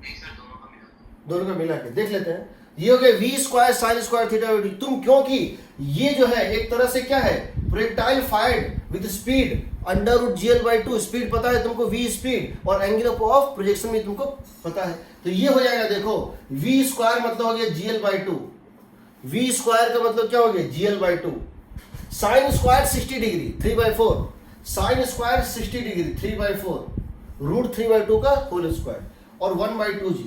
Speaker 2: नहीं सर, दोनों का मिला।
Speaker 1: दोनों का मिला के देख लेते हैं। ये हो गया v square sine square theta by 2। तुम क्योंकि ये जो है एक तरह से क्या है, projectile fired with speed under root gl/2। Speed पता है तुमको, v स्पीड, और एंगल ऑफ प्रोजेक्शन भी तुमको पता है। तो ये हो जाएगा, देखो v स्क्वायर मतलब हो गया gl/2। v स्क्वायर का मतलब क्या हो गया gl/2। Sine square 60 degree 3/4, sine square 60 degree 3/4 root 3/2 का होल स्क्वायर और 1/2g।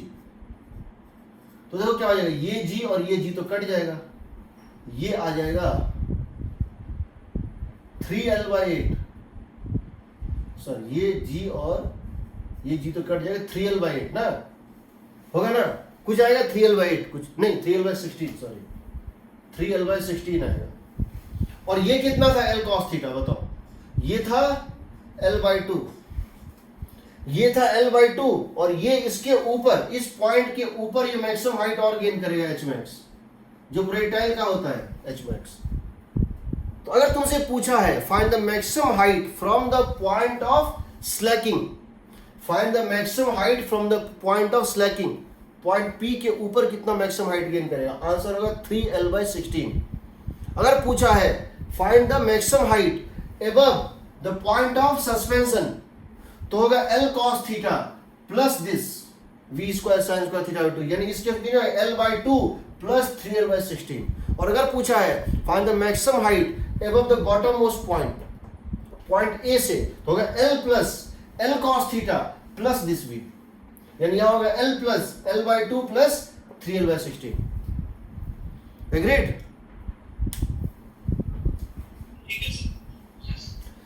Speaker 1: तो देखो क्या हो जाएगा, ये g और ये g तो कट जाएगा, ये आ जाएगा 3l/8। सर ये g और ये g तो कट जाएगा 3l/8 ना, होगा ना, कुछ आएगा 3l/8, कुछ नहीं 3l/16, सॉरी 3l/16 आएगा। और ये कितना था l cos थीटा बताओ, ये था l/2, ये था l/2, और ये इसके ऊपर, इस पॉइंट के ऊपर ये मैक्सिमम हाइट और गेन करेगा hmax, जो प्रोजेक्टाइल का होता है hmax। तो अगर तुमसे पूछा है find the maximum height from the point of Slaking, find the maximum height from the point of Slaking, point P के ऊपर कितना मैक्सिमम हाइट गेन करेगा, आंसर होगा 3l/16। अगर पूछा है find the maximum height above the point of suspension, तो होगा l cos theta plus this v square sine square theta by 2, यानी इसके l/2 प्लस 3l/16। और अगर पूछा है find the maximum height above the bottom most point, point A से, तो होगा l plus l cos theta plus this v, यानी यहां होगा l plus l/2 plus 3l/16। Agreed?